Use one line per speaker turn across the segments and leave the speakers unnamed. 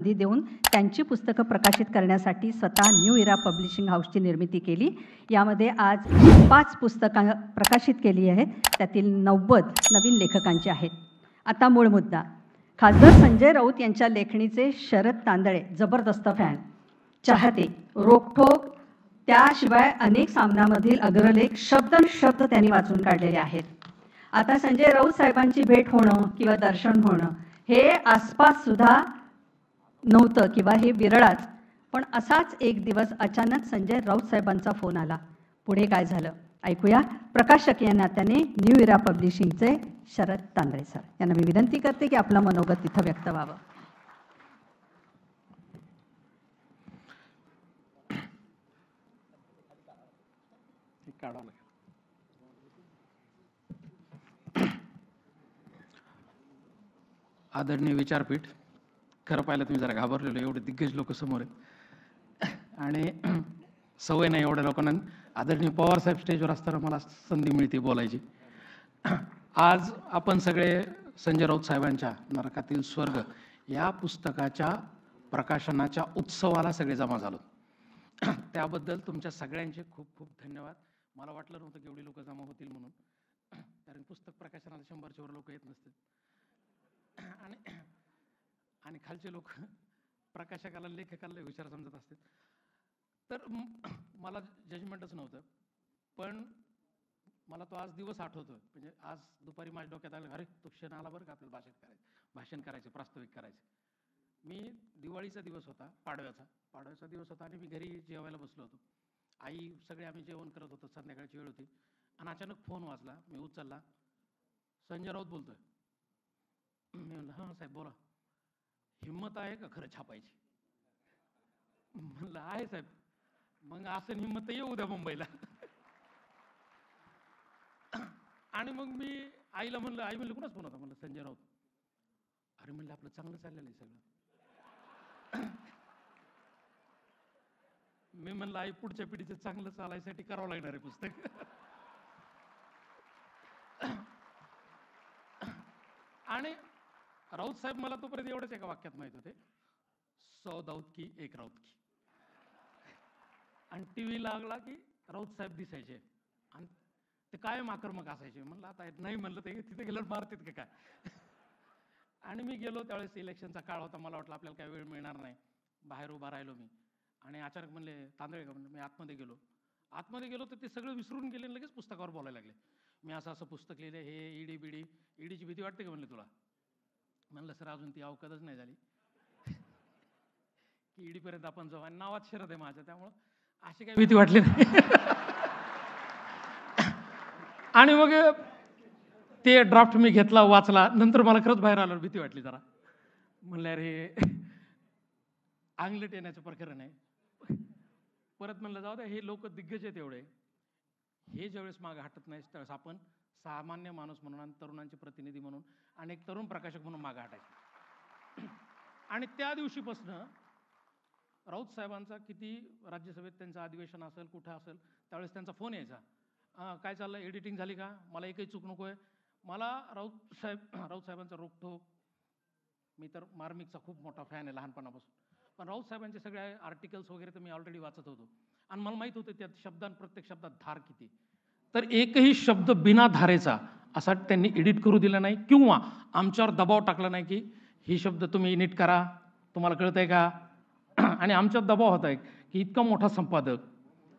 संधी देऊन त्यांची पुस्तकं प्रकाशित करण्यासाठी स्वतः न्यू इरा पब्लिशिंग हाऊसची निर्मिती केली। यामध्ये आज 5 पुस्तकं प्रकाशित केली आहेत, त्यातील 90 नवीन लेखकांची आहेत। आता मूळ मुद्दा, खासदार संजय राऊत यांच्या लेखणीचे शरद तांदळे जबरदस्त फॅन, चाहते, रोखठोक, त्याशिवाय अनेक सामन्यामधील अग्रलेख शब्द त्यांनी वाचून काढलेले आहेत। आता संजय राऊत साहेबांची भेट होणं किंवा दर्शन होणं हे आसपास सुद्धा नव्हतं किंवा हे विरळच, पण असाच एक दिवस अचानक संजय राऊत साहेबांचा फोन आला। पुढे काय झालं ऐकूया प्रकाशक या नात्याने न्यू इरा पब्लिशिंगचे शरद तांदळे सर यांना मी विनंती करते की आपलं मनोगत तिथं व्यक्त व्हावं।
आदरणीय विचारपीठ, खरं पाहिलं तुम्ही जरा घाबरलेलो, एवढे दिग्गज लोक समोर आहेत आणि सवय नाही एवढ्या लोकांना। आदरणीय पवार साहेब स्टेजवर असताना मला संधी मिळते बोलायची। आज आपण सगळे संजय राऊत साहेबांच्या नरकातील स्वर्ग या पुस्तकाच्या प्रकाशनाच्या उत्सवाला सगळे जमा झालो। त्याबद्दल तुमच्या सगळ्यांचे खूप खूप धन्यवाद। मला वाटलं नव्हतं की एवढी लोक जमा होतील म्हणून, कारण पुस्तक प्रकाशनाला 100च्या वर लोक येत नसतात आणि खालचे लोक प्रकाशकाला लेखकाला विचार समजत असतात। तर मला जजमेंटच नव्हतं, पण मला तो आज दिवस आठवतोय। म्हणजे आज दुपारी माझ्या डोक्यात आलं, अरे तो क्षण आला बरं का आपल्याला भाषण करायचं, प्रास्ताविक करायचं। मी दिवाळीचा दिवस होता, पाडव्याचा दिवस होता आणि मी घरी जेवायला बसलो होतो। आई सगळे आम्ही जेवण करत होतो, संध्याकाळची वेळ होती आणि अचानक फोन वाजला। मी उचलला, संजय राऊत बोलतोय। मी म्हणलं हां साहेब बोला, हिम्मत आहे का खरं छापायची? म्हणलं आहे साहेब। मग असं हिम्मत येऊ उद्या मुंबईला। आणि मग मी आईला म्हणलं, आई म्हणलं कुणाच फोन होता? म्हणलं संजय राऊत। अरे म्हणलं आपलं चांगलं चाललेलं आहे सगळं। मी म्हणलं आई पुढच्या पिढीचं चांगलं चालायसाठी करावं लागणार आहे पुस्तक। आणि राऊत साहेब मला तोपर्यंत एवढंच एका वाक्यात माहित होते, 100 दाऊद की एक राऊत की। आणि टीव्ही लागला की राऊत साहेब दिसायचे आणि ते कायम आक्रमक असायचे। म्हणलं आता नाही म्हणलं ते तिथे गेल्यावर मारतात का काय? आणि मी गेलो त्यावेळेस इलेक्शनचा काळ होता, मला वाटलं आपल्याला काय वेळ मिळणार नाही, बाहेर उभा राहिलो मी आणि अचानक म्हणले तांदळे का? म्हणलं मी आतमध्ये गेलो तर ते सगळं विसरून गेले आणि लगेच पुस्तकावर बोलायला लागले। मी असं पुस्तक लिहिले, हे ईडीची भीती वाटते का म्हणले तुला? म्हणलं सर अजून ती अवकाशच नाही झाली की ईडी पर्यंत आपण जाऊ, आणि नावात शरद आहे माझ्या, त्यामुळं अशी काही भीती वाटली नाही। आणि मग ते ड्राफ्ट मी घेतला, वाचला, नंतर मला खरंच बाहेर आल्यावर भीती वाटली जरा। म्हणलं अरे अंगलट येण्याचं प्रकरण आहे। परत म्हणलं जाऊ द्या, हे लोक दिग्गज आहेत एवढे, हे ज्यावेळेस मागे हटत नाही त्यावेळेस आपण सामान्य माणूस म्हणून आणि तरुणांचे प्रतिनिधी म्हणून आणि एक तरुण प्रकाशक म्हणून मागे हटायचं। आणि त्या दिवशीपासून राऊत साहेबांचा किती राज्यसभेत त्यांचं अधिवेशन असेल, कुठं असेल, त्यावेळेस त्यांचा फोन यायचा, काय चाललं, एडिटिंग झाली का, मला एकही चूक नको आहे। मला राऊत साहेबांचा रोखठोक, मी तर मार्मिकचा खूप मोठा फॅन आहे लहानपणापासून, पण राऊत साहेबांचे सगळे आर्टिकल्स वगैरे तर मी ऑलरेडी वाचत होतो आणि मला माहित होतं त्यात प्रत्येक शब्दात धार किती। तर एकही शब्द बिना धारेचा असा त्यांनी एडिट करू दिला नाही किंवा आमच्यावर दबाव टाकला नाही की ही शब्द तुम्ही नीट करा, तुम्हाला कळत आहे का? आणि आमच्यावर दबाव होता आहे की इतका मोठा संपादक,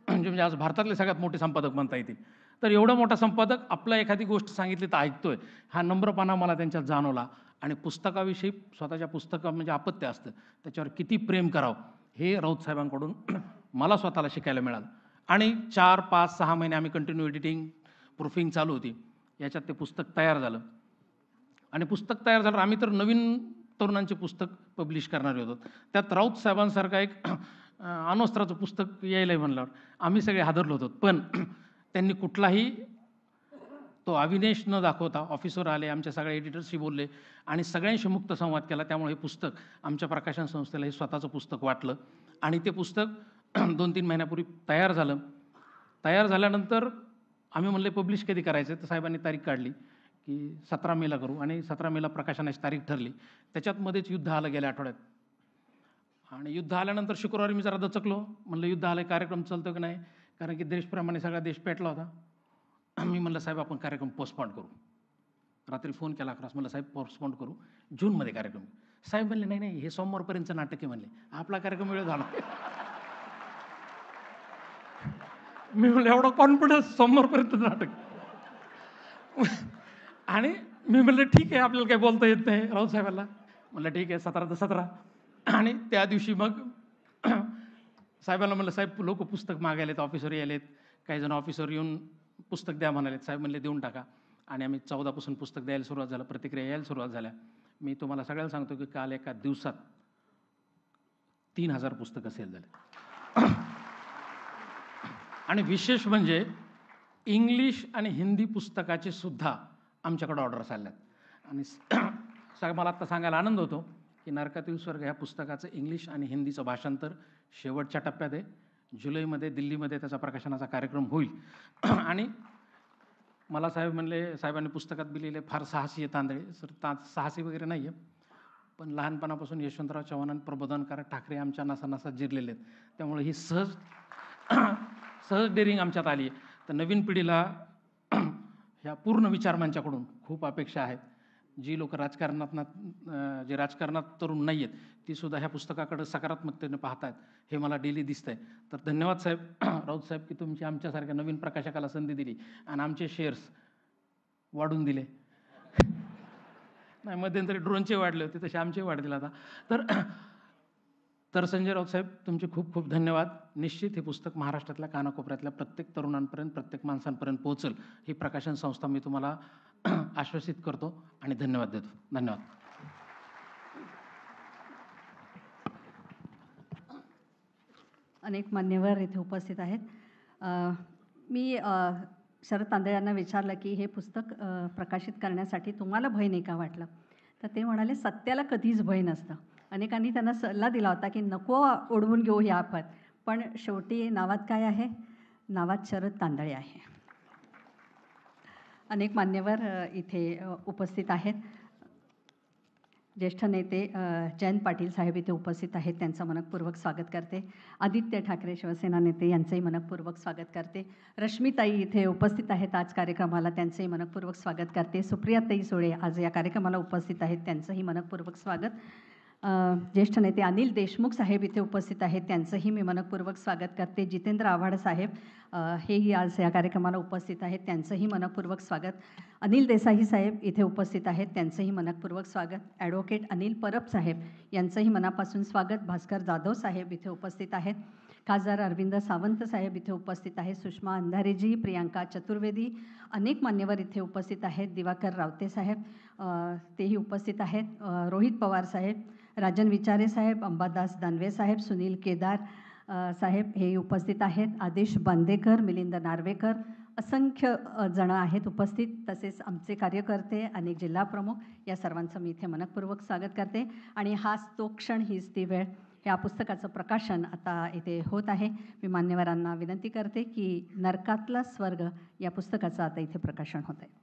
म्हणजे आज भारतातले सगळ्यात मोठे संपादक म्हणता येतील, तर एवढा मोठा संपादक आपला एखादी गोष्ट सांगितली तर ऐकतोय, हा नम्रपणा मला त्यांच्यात जाणवला। आणि पुस्तकाविषयी स्वतःच्या पुस्तका म्हणजे अपत्य असतं, त्याच्यावर किती प्रेम करावं हे राऊत साहेबांकडून मला स्वतःला शिकायला मिळालं। आणि 4, 5, 6 महिने आम्ही कंटिन्यू एडिटिंग, प्रूफिंग चालू होती, याच्यात ते पुस्तक तयार झालं। आणि पुस्तक तयार झालं, आम्ही तर नवीन तरुणांचे पुस्तक पब्लिश करणारे होतो, त्यात राऊत साहेबांसारखा एक अण्वस्त्राचं पुस्तक यायलंय म्हणल्यावर आम्ही सगळे हादरलो होतो। पण त्यांनी कुठलाही तो अविनेश न दाखवता ऑफिसवर आले, आमच्या सगळ्या एडिटर्सशी बोलले आणि सगळ्यांशी मुक्त संवाद केला। त्यामुळे हे पुस्तक आमच्या प्रकाशन संस्थेला हे स्वतःचं पुस्तक वाटलं आणि ते पुस्तक 2-3 महिन्यापूर्वी तयार झालं। तयार झाल्यानंतर आम्ही म्हणले पब्लिश कधी करायचं, तर साहेबांनी तारीख काढली की 17 मेला करू आणि 17 मेला प्रकाशनाची तारीख ठरली। त्याच्यात मध्येच युद्ध आलं गेल्या आठवड्यात आणि युद्ध आल्यानंतर शुक्रवारी मी जरा दचकलो, म्हणलं युद्ध आलं, कार्यक्रम चालतो की नाही, कारण की देशप्रमाणे सगळा देश पेटला होता. मी म्हणलं साहेब आपण कार्यक्रम पोस्टपोन करू. रात्री फोन केला 11 म्हणलं साहेब पोस्टपोन करू, जूनमध्ये कार्यक्रम. साहेब म्हणले नाही नाही हे सोमवारपर्यंतचं नाटक आहे म्हणले, आपला कार्यक्रम वेळ झाला. मी म्हणलं एवढा कॉन्फिडन्स, सोमवारपर्यंत नाटक. आणि मी म्हणलं ठीक आहे, आपल्याला काही बोलता येत नाही राऊत साहेबांना. म्हणलं ठीक आहे 17 तर 17. आणि त्या दिवशी मग साहेबांना म्हणलं साहेब लोक पुस्तक मागायलेत, ऑफिसवर यायलेत, काही जण ऑफिसवर येऊन पुस्तक द्या म्हणालेत. साहेब म्हणले देऊन टाका. आणि आम्ही 14 पासून पुस्तक द्यायला सुरुवात झालं, प्रतिक्रिया यायला सुरुवात झाल्या. मी तुम्हाला सगळ्याला सांगतो की काल एका दिवसात 3000 पुस्तकं सेल झाले. आणि विशेष म्हणजे इंग्लिश आणि हिंदी पुस्तकाचे सुद्धा आमच्याकडे ऑर्डर्स आल्यात. आणि मला आत्ता सांगायला आनंद होतो की नरकातील स्वर्ग ह्या पुस्तकाचं इंग्लिश आणि हिंदीचं भाषांतर शेवटच्या टप्प्यात आहे. जुलैमध्ये दिल्लीमध्ये त्याचा प्रकाशनाचा कार्यक्रम होईल. आणि मला साहेब म्हणले, साहेबांनी पुस्तकात बी लिहिले फार साहसी आहे तांदळे. सर साहसी वगैरे नाही आहे, पण लहानपणापासून यशवंतराव चव्हाण आणि प्रबोधनकार ठाकरे आमच्या नसानसात जिरलेले आहेत, त्यामुळे ही सहज डेअरिंग आमच्यात आली आहे. तर नवीन पिढीला ह्या पूर्ण विचारमंचाकडून खूप अपेक्षा आहेत. जी लोक जे राजकारणात तरुण नाही आहेत ती सुद्धा ह्या पुस्तकाकडे सकारात्मकतेने पाहत आहेत, हे मला डेली दिसतंय. तर धन्यवाद साहेब, राऊत साहेब, की तुमची आमच्यासारख्या नवीन प्रकाशकाला संधी दिली आणि आमचे शेअर्स वाढून दिले. नाही मध्यंतरी ड्रोनचे वाढले होते, तसे आमचे वाढतील आता. तर संजय राऊत साहेब तुमचे खूप खूप धन्यवाद. निश्चित हे पुस्तक महाराष्ट्रातल्या कानाकोपऱ्यातल्या प्रत्येक तरुणांपर्यंत, प्रत्येक माणसांपर्यंत पोहोचल ही प्रकाशन संस्था मी तुम्हाला आश्वासित करतो आणि धन्यवाद देतो. धन्यवाद.
अनेक मान्यवर इथे उपस्थित आहेत. मी शरद तांदळे यांना विचारलं की हे पुस्तक प्रकाशित करण्यासाठी तुम्हाला भय नाही का वाटलं, तर ते म्हणाले सत्याला कधीच भय नसतं. अनेकांनी त्यांना सल्ला दिला होता की नको ओढवून घेऊ ही आफत, पण शेवटी नावात काय आहे, नावात शरद तांदळे आहे. अनेक मान्यवर इथे उपस्थित आहेत. ज्येष्ठ नेते जयंत पाटील साहेब इथे उपस्थित आहेत, त्यांचं मनपूर्वक स्वागत करते. आदित्य ठाकरे शिवसेना नेते यांचंही मनपूर्वक स्वागत करते. रश्मीताई इथे उपस्थित आहेत आज कार्यक्रमाला, त्यांचंही मनपूर्वक स्वागत करते. सुप्रियाताई सुळे आज या कार्यक्रमाला उपस्थित आहेत, त्यांचंही मनपूर्वक स्वागत. ज्येष्ठ नेते अनिल देशमुख साहेब इथे उपस्थित आहेत, त्यांचंही मी मनपूर्वक स्वागत करते. जितेंद्र आव्हाड साहेब हेही आज या कार्यक्रमाला उपस्थित आहेत, त्यांचंही मनपूर्वक स्वागत. अनिल देसाई साहेब इथे उपस्थित आहेत, त्यांचंही मनपूर्वक स्वागत. ॲडव्होकेट अनिल परब साहेब यांचंही मनापासून स्वागत. भास्कर जाधव साहेब इथे उपस्थित आहेत. खासदार अरविंद सावंत साहेब इथे उपस्थित आहेत. सुषमा अंधारेजी, प्रियांका चतुर्वेदी, अनेक मान्यवर इथे उपस्थित आहेत. दिवाकर रावते साहेब तेही उपस्थित आहेत. रोहित पवार साहेब, राजन विचारे साहेब, अंबादास दानवे साहेब, सुनील केदार साहेब हे उपस्थित आहेत. आदेश बांदेकर, मिलिंद नार्वेकर, असंख्य जण आहेत उपस्थित. तसेच आमचे कार्यकर्ते, अनेक जिल्हा प्रमुख, या सर्वांचं मी इथे मनपूर्वक स्वागत करते. आणि हाच तो क्षण, हीच ती वेळ. या पुस्तकाचं प्रकाशन आता इथे होत आहे. मी मान्यवरांना विनंती करते की नरकातला स्वर्ग या पुस्तकाचं आता इथे प्रकाशन होत आहे.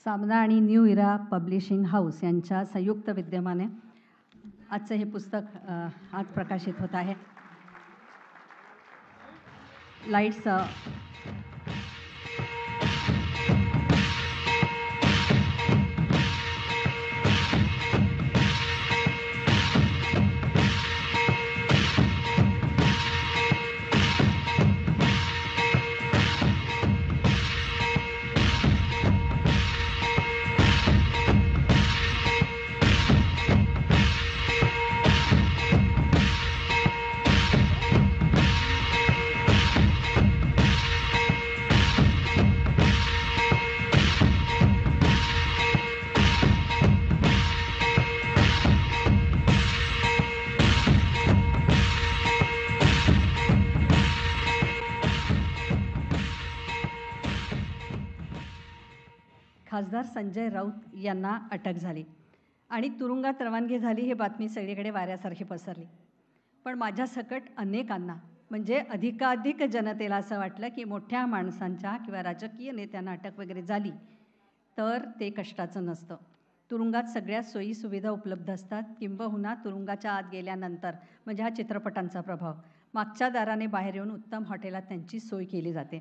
सामना आणि न्यू इरा पब्लिशिंग हाऊस यांच्या संयुक्त विद्यमाने आजचं हे पुस्तक आज प्रकाशित होत आहे. लाईट्स खासदार संजय राऊत यांना अटक झाली आणि तुरुंगात रवानगी झाली ही बातमी सगळीकडे वाऱ्यासारखी पसरली. पण माझ्यासकट अनेकांना म्हणजे अधिकाधिक जनतेला असं वाटलं की मोठ्या माणसांच्या किंवा राजकीय नेत्यांना अटक वगैरे झाली तर ते कष्टाचं नसतं. तुरुंगात सगळ्या सोयीसुविधा उपलब्ध असतात. किंबहुना तुरुंगाच्या आत गेल्यानंतर म्हणजे हा चित्रपटांचा प्रभाव, मागच्या दाराने बाहेर येऊन उत्तम हॉटेलात त्यांची सोय केली जाते.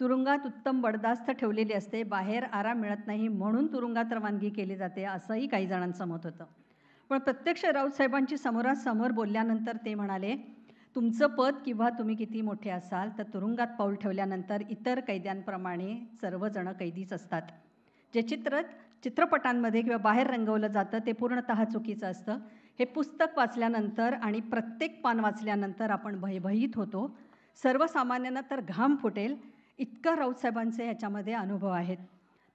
तुरुंगात उत्तम बडदास्त ठेवलेली असते. बाहेर आराम मिळत नाही म्हणून तुरुंगात रवानगी केली जाते असंही काही जणांचं मत होतं. पण प्रत्यक्ष राऊतसाहेबांची समोरासमोर बोलल्यानंतर ते म्हणाले, तुमचं पद किंवा तुम्ही किती मोठे असाल तर तुरुंगात पाऊल ठेवल्यानंतर इतर कैद्यांप्रमाणे सर्वजण कैदीच असतात. जे चित्रपटांमध्ये किंवा बाहेर रंगवलं जातं ते पूर्णतः चुकीचं असतं. हे पुस्तक वाचल्यानंतर आणि प्रत्येक पान वाचल्यानंतर आपण भयभीत होतो. सर्वसामान्यांना तर घाम फुटेल इतकं राऊतसाहेबांचे ह्याच्यामध्ये अनुभव आहेत.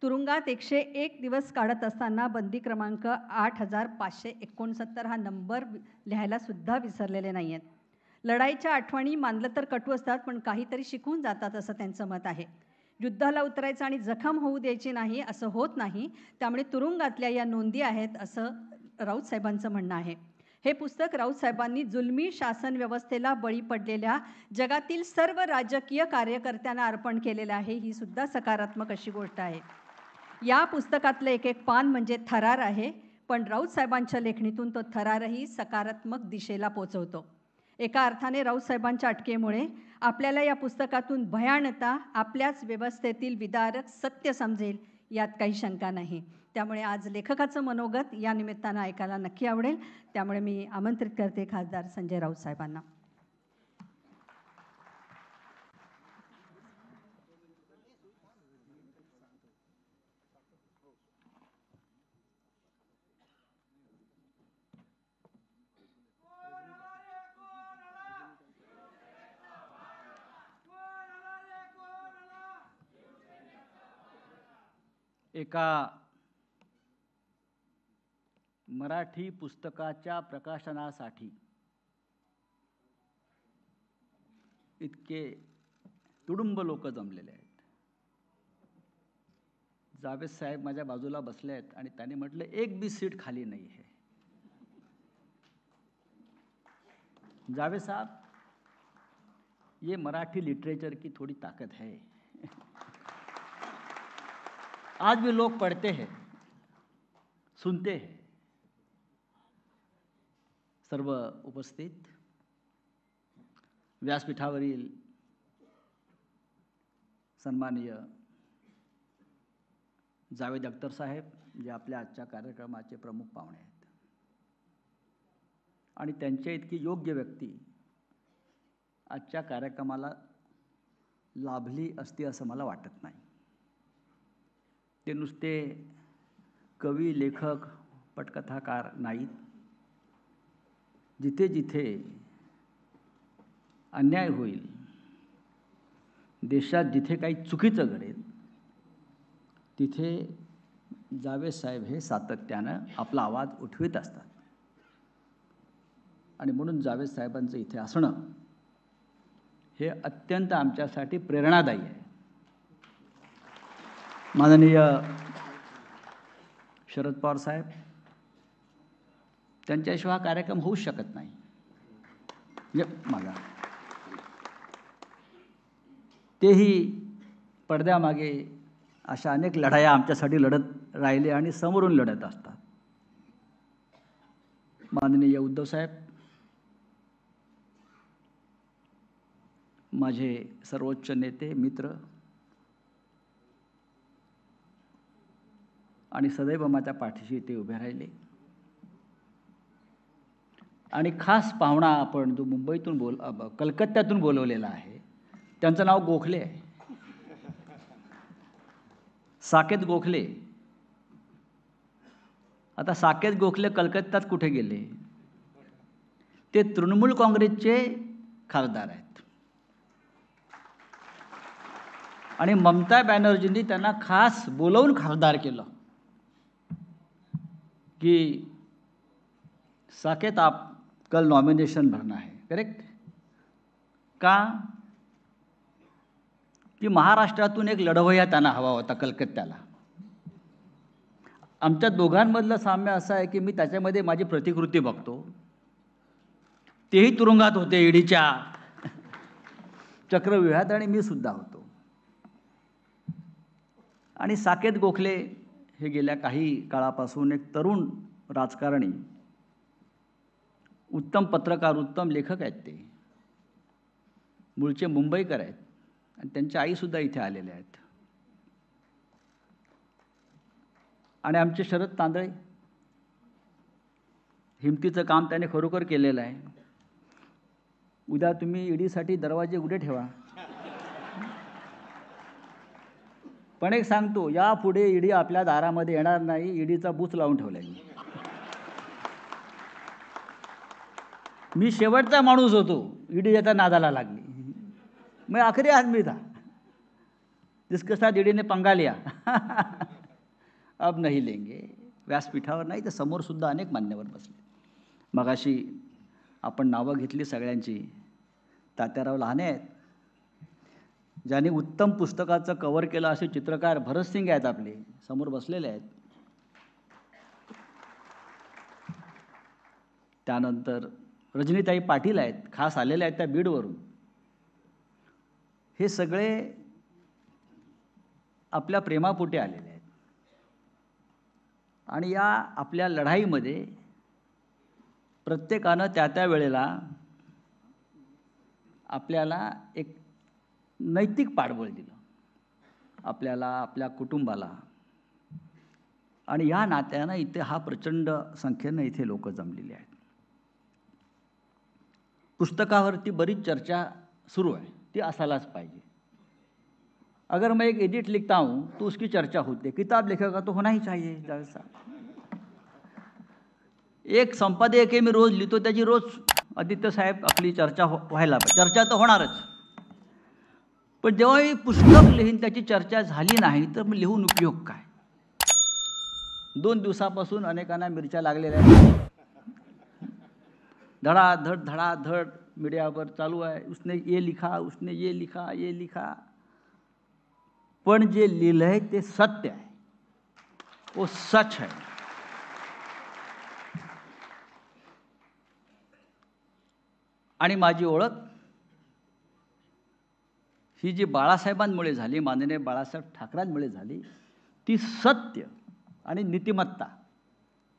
तुरुंगात 101 दिवस काढत असताना बंदी क्रमांक 8569 हा नंबर लिहायलासुद्धा विसरलेले नाही आहेत. लढाईच्या आठवणी मानलं तर कटू असतात पण काहीतरी शिकून जातात असं त्यांचं मत आहे. युद्धाला उतरायचं आणि जखम होऊ द्यायची नाही असं होत नाही. त्यामुळे तुरुंगातल्या या नोंदी आहेत असं राऊतसाहेबांचं म्हणणं आहे. हे पुस्तक राऊतसाहेबांनी जुलमी शासन व्यवस्थेला बळी पडलेल्या जगातील सर्व राजकीय कार्यकर्त्यांना अर्पण केलेलं आहे. ही सुद्धा सकारात्मक अशी गोष्ट आहे. या पुस्तकातलं एक एक पान म्हणजे थरार आहे, पण राऊतसाहेबांच्या लेखणीतून तो थरारही सकारात्मक दिशेला पोचवतो. एका अर्थाने राऊतसाहेबांच्या अटकेमुळे आपल्याला या पुस्तकातून भयानता, आपल्याच व्यवस्थेतील विदारक सत्य समजेल यात काही शंका नाही. त्यामुळे आज लेखकाचं मनोगत या निमित्तानं ऐकायला नक्की आवडेल. त्यामुळे मी आमंत्रित करते खासदार संजय राऊत साहेबांना.
एका मराठी पुस्तकाच्या प्रकाशनासाठी इतके तुडुंब लोक जमलेले आहेत. जावेद साहेब माझ्या बाजूला बसले आहेत आणि त्याने म्हटलं एक भी सीट खाली नहीं है. जावेद साहब, ये मराठी लिटरेचर की थोड़ी ताकत है. आज भी लोग पढ़ते हैं, सुनते हैं. सर्व उपस्थित व्यासपीठावरील सन्माननीय जावेद अख्तर साहेब जे आपल्या आजच्या कार्यक्रमाचे प्रमुख पाहुणे आहेत आणि त्यांच्या इतकी योग्य व्यक्ती आजच्या कार्यक्रमाला लाभली असती असं मला वाटत नाही. ते नुसते कवी, लेखक, पटकथाकार नाहीत. जिथे जिथे अन्याय होईल, देशात जिथे काही चुकीचं घडेल, तिथे जावेद साहेब हे सातत्यानं आपला आवाज उठवीत असतात. आणि म्हणून जावेद साहेबांचं इथे असणं हे अत्यंत आमच्यासाठी प्रेरणादायी आहे. माननीय शरद पवार साहेब, त्यांच्याशिवाय हा कार्यक्रम होऊच शकत नाही. तेही पडद्यामागे अशा अनेक लढाया आमच्यासाठी लढत राहिले आणि समोरून लढत असतात. माननीय उद्धव साहेब, माझे सर्वोच्च नेते, मित्र आणि सदैव माझ्या पाठीशी ते उभे राहिले. आणि खास पाहुणा आपण जो मुंबईतून कलकत्त्यातून बोलवलेला आहे, त्यांचं नाव गोखले आहे, साकेत गोखले. आता साकेत गोखले कलकत्त्यात कुठे गेले? ते तृणमूल काँग्रेसचे खासदार आहेत आणि ममता बॅनर्जींनी त्यांना खास बोलवून खासदार केलं कि साकेत आप कल नॉमिनेशन भरना है. करेक्ट? का? की महाराष्ट्रातून एक लढवय्या त्यांना हवा होता कलकत्त्याला. आमच्या दोघांमधलं साम्य असं आहे की मी त्याच्यामध्ये माझी प्रतिकृती बघतो. तेही तुरुंगात होते ईडीच्या चक्रव्यूहात आणि मी सुद्धा होतो. आणि साकेत गोखले हे गेल्या काही काळापासून एक तरुण राजकारणी, उत्तम पत्रकार, उत्तम लेखक आहेत. ते मूळचे मुंबईकर आहेत आणि त्यांच्या आईसुद्धा इथे आलेल्या आहेत. आणि आमचे शरद तांदळे, हिमतीचं काम त्याने खरोखर केलेलं आहे. उद्या तुम्ही ईडीसाठी दरवाजे उघडे ठेवा. पण एक सांगतो, यापुढे ईडी आपल्या दारामध्ये येणार नाही. ईडीचा बूच लावून ठेवलाय मी शेवटचा माणूस होतो, ईडी याचा नादाला लागली. मैं आखरी आदमी था जिसके साथ ईडी ने पंगा लिया. अब नहीं लेंगे. व्यासपीठावर नाही तर समोर सुद्धा अनेक मान्यवर बसले. मगाशी आपण नावं घेतली सगळ्यांची. तात्याराव लहाने आहेत, ज्यांनी उत्तम पुस्तकाचं कव्हर केलं असे चित्रकार भरतसिंग आहेत, आपले समोर बसलेले आहेत. त्यानंतर रजनीताई पाटील आहेत, खास आलेले आहेत त्या बीडवरून. हे सगळे आपल्या प्रेमापोटी आलेले आहेत. आणि या आपल्या लढाईमध्ये प्रत्येकानं त्या त्या वेळेला आपल्याला एक नैतिक पाठबळ दिलं, आपल्याला, आपल्या कुटुंबाला. आणि या नात्यानं इथे हा प्रचंड संख्येनं इथे लोक जमलेले आहेत. पुस्तकावरती बरीच चर्चा सुरू आहे, ती असायलाच पाहिजे. अगर मैं एक एडिट लिखता हूँ तो उसकी चर्चा होती है. किताब लिखेगा तो होना ही चाहिए. जावेद साहब, एक संपादकीय मी रोज लिहितो, त्याची रोज आदित्य साहेब आपली चर्चा व्हायला पाहिजे. चर्चा तर होणारच, पण जेव्हा मी पुस्तक लिहीन त्याची चर्चा झाली नाही तर मग लिहून उपयोग काय. 2 दिवसापासून अनेकांना मिरच्या लागलेल्या आहेत. धडाधड धडाधड मीडियावर चालू आहे. उसने ये लिखा, उसने ये लिखा, ये लिखा. पण जे लिहिलंय ते सत्य आहे, वो सच है. आणि माझी ओळख ही जी बाळासाहेबांमुळे झाली, माननीय बाळासाहेब ठाकरेंमुळे झाली, ती सत्य आणि नीतिमत्ता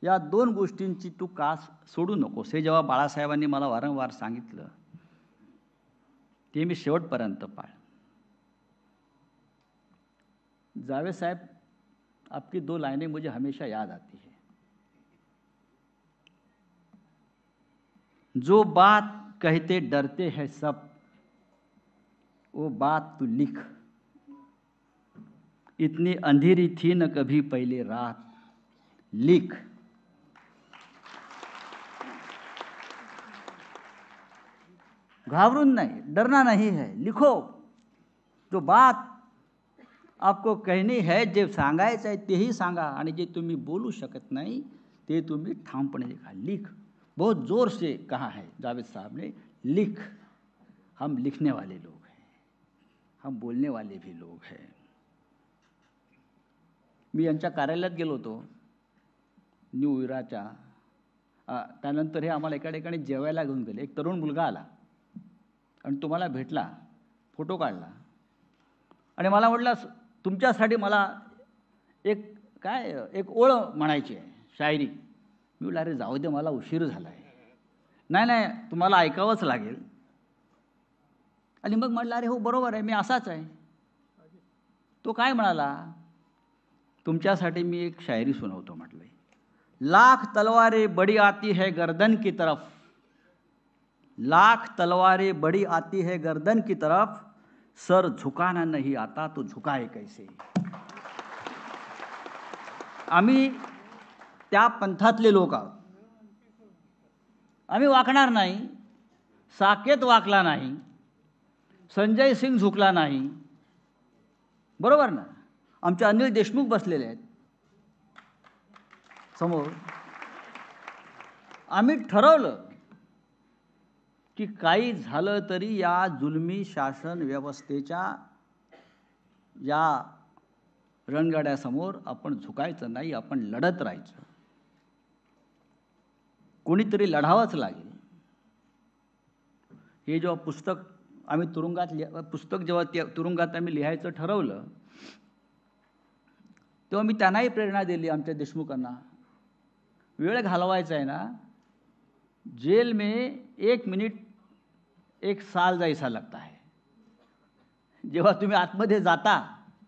या 2 गोष्टींची तू कास सोडू नकोस. हे जेव्हा बाळासाहेबांनी मला वारंवार सांगितलं ते मी शेवटपर्यंत पाळ. जावेद साहब, आपकी 2 लाइनें मुझे हमेशा याद आती है. जो बात कहते डरते हैं सब, वो बात तू लिख. इतनी अंधेरी थी न कभी पहले रात, लिख. घाबरून नहीं, डरना नहीं है, लिखो. जो बात आपको कहनी है, जे सांगायचं आहे तेही सांगा, आणि जे तुम्ही बोलू शकत नाही ते तुम्ही ठामपणे लिखा. लिख. बहुत जोर से कहा है जावेद साहब ने, लिख. हम लिखने वाले लोग हैं, हम बोलने वाले भी लोग हैं. मी यांच्या कार्यालयात गेलो होतो न्यू इराच्या. त्यानंतर हे आम्हाला एका ठिकाणी जेवायला घेऊन गेले. एक तरुण मुलगा आला आणि तुम्हाला भेटला, फोटो काढला आणि मला म्हटलं, तुमच्यासाठी मला एक ओळ म्हणायची आहे, शायरी. मी म्हटलं, अरे जाऊ दे, मला उशीर झाला आहे. नाही, तुम्हाला ऐकावंच लागेल. आणि मग म्हटलं, अरे हो बरोबर आहे, मी असाच आहे. तो काय म्हणाला, तुमच्यासाठी मी एक शायरी सुनावतो. म्हटलं, लाख तलवारें बड़ी आती है गर्दन की तरफ, लाख तलवारें बड़ी आती है गर्दन की तरफ, सर झुकाना नहीं आता तो झुकाए कैसे. आम्ही त्या पंथातले लोक आहोत. आम्ही वाकणार नाही. साकेत वाकला नाही, संजय सिंग झुकला नाही, बरोबर ना. आमचे अनिल देशमुख बसलेले आहेत समोर. आम्ही ठरवलं की काही झालं तरी या जुलमी शासन व्यवस्थेच्या या रणगाड्यासमोर आपण झुकायचं नाही, आपण लढत राहायचं. कोणीतरी लढावंच लागेल. हे जेव्हा पुस्तक आम्ही पुस्तक जेव्हा तुरुंगात आम्ही लिहायचं ठरवलं, तेव्हा मी त्यांनाही प्रेरणा दिली, आमच्या देशमुखांना. वेळ घालवायचा आहे ना, जेल में 1 मिनिट 1 साल जैसा लगता है. जेव्हा तुम्ही आतमध्ये जाता,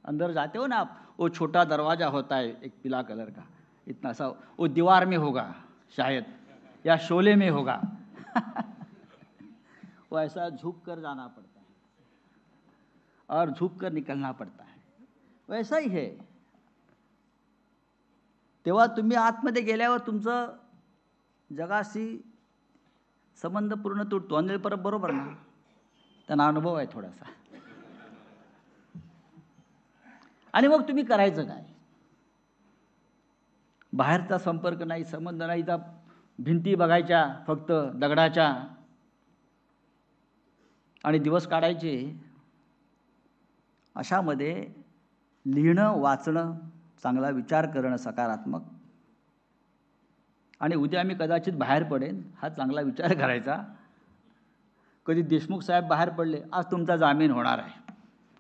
अंदर जाते हो ना आप, वो छोटा दरवाजा होता है एक पीला कलर का, इतना सा, वो दीवार में होगा शायद, या शोले में होगा. वो ऐसा झुक कर जाना पड़ता है और झुक कर निकलना पड़ता है. वैसा ही है. तेव्हा तुम्ही आतमध्ये गेल्यावर तुमचं जगाशी संबंध पूर्ण तुटतो. अनिल परब बरोबर ना, त्यांना अनुभव आहे थोडासा. आणि मग तुम्ही करायचं काय? बाहेरचा संपर्क नाही, संबंध नाही, त्या भिंती बघायच्या फक्त दगडाच्या आणि दिवस काढायचे. अशामध्ये लिहिणं, वाचणं, चांगला विचार करणं सकारात्मक, आणि उद्या मी कदाचित बाहेर पडेन हा चांगला विचार करायचा. कधी देशमुख साहेब बाहेर पडले, आज तुमचा जामीन होणार आहे,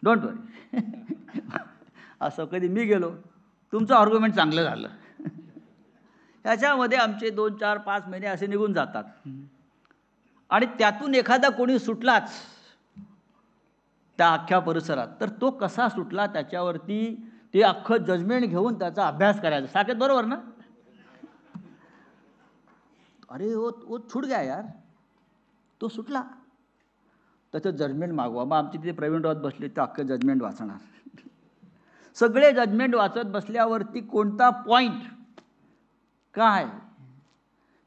डोंट वरी. असं कधी मी गेलो, तुमचं आर्ग्युमेंट चांगलं झालं. याच्यामध्ये आमचे 2, 4, 5 महिने असे निघून जातात. आणि त्यातून एखादा कोणी सुटलाच त्या अख्ख्या परिसरात, तर तो कसा सुटला त्याच्यावरती ते अख्खं जजमेंट घेऊन त्याचा अभ्यास करायचा. साकेत बरोबर ना? अरे वो छूट गया यार, तो सुटला, त्याचं जजमेंट मागवा. मग आमची तिथे प्रवीण राऊत बसले, ते अख्खं जजमेंट वाचणार. सगळे जजमेंट वाचत बसल्यावरती कोणता पॉईंट काय,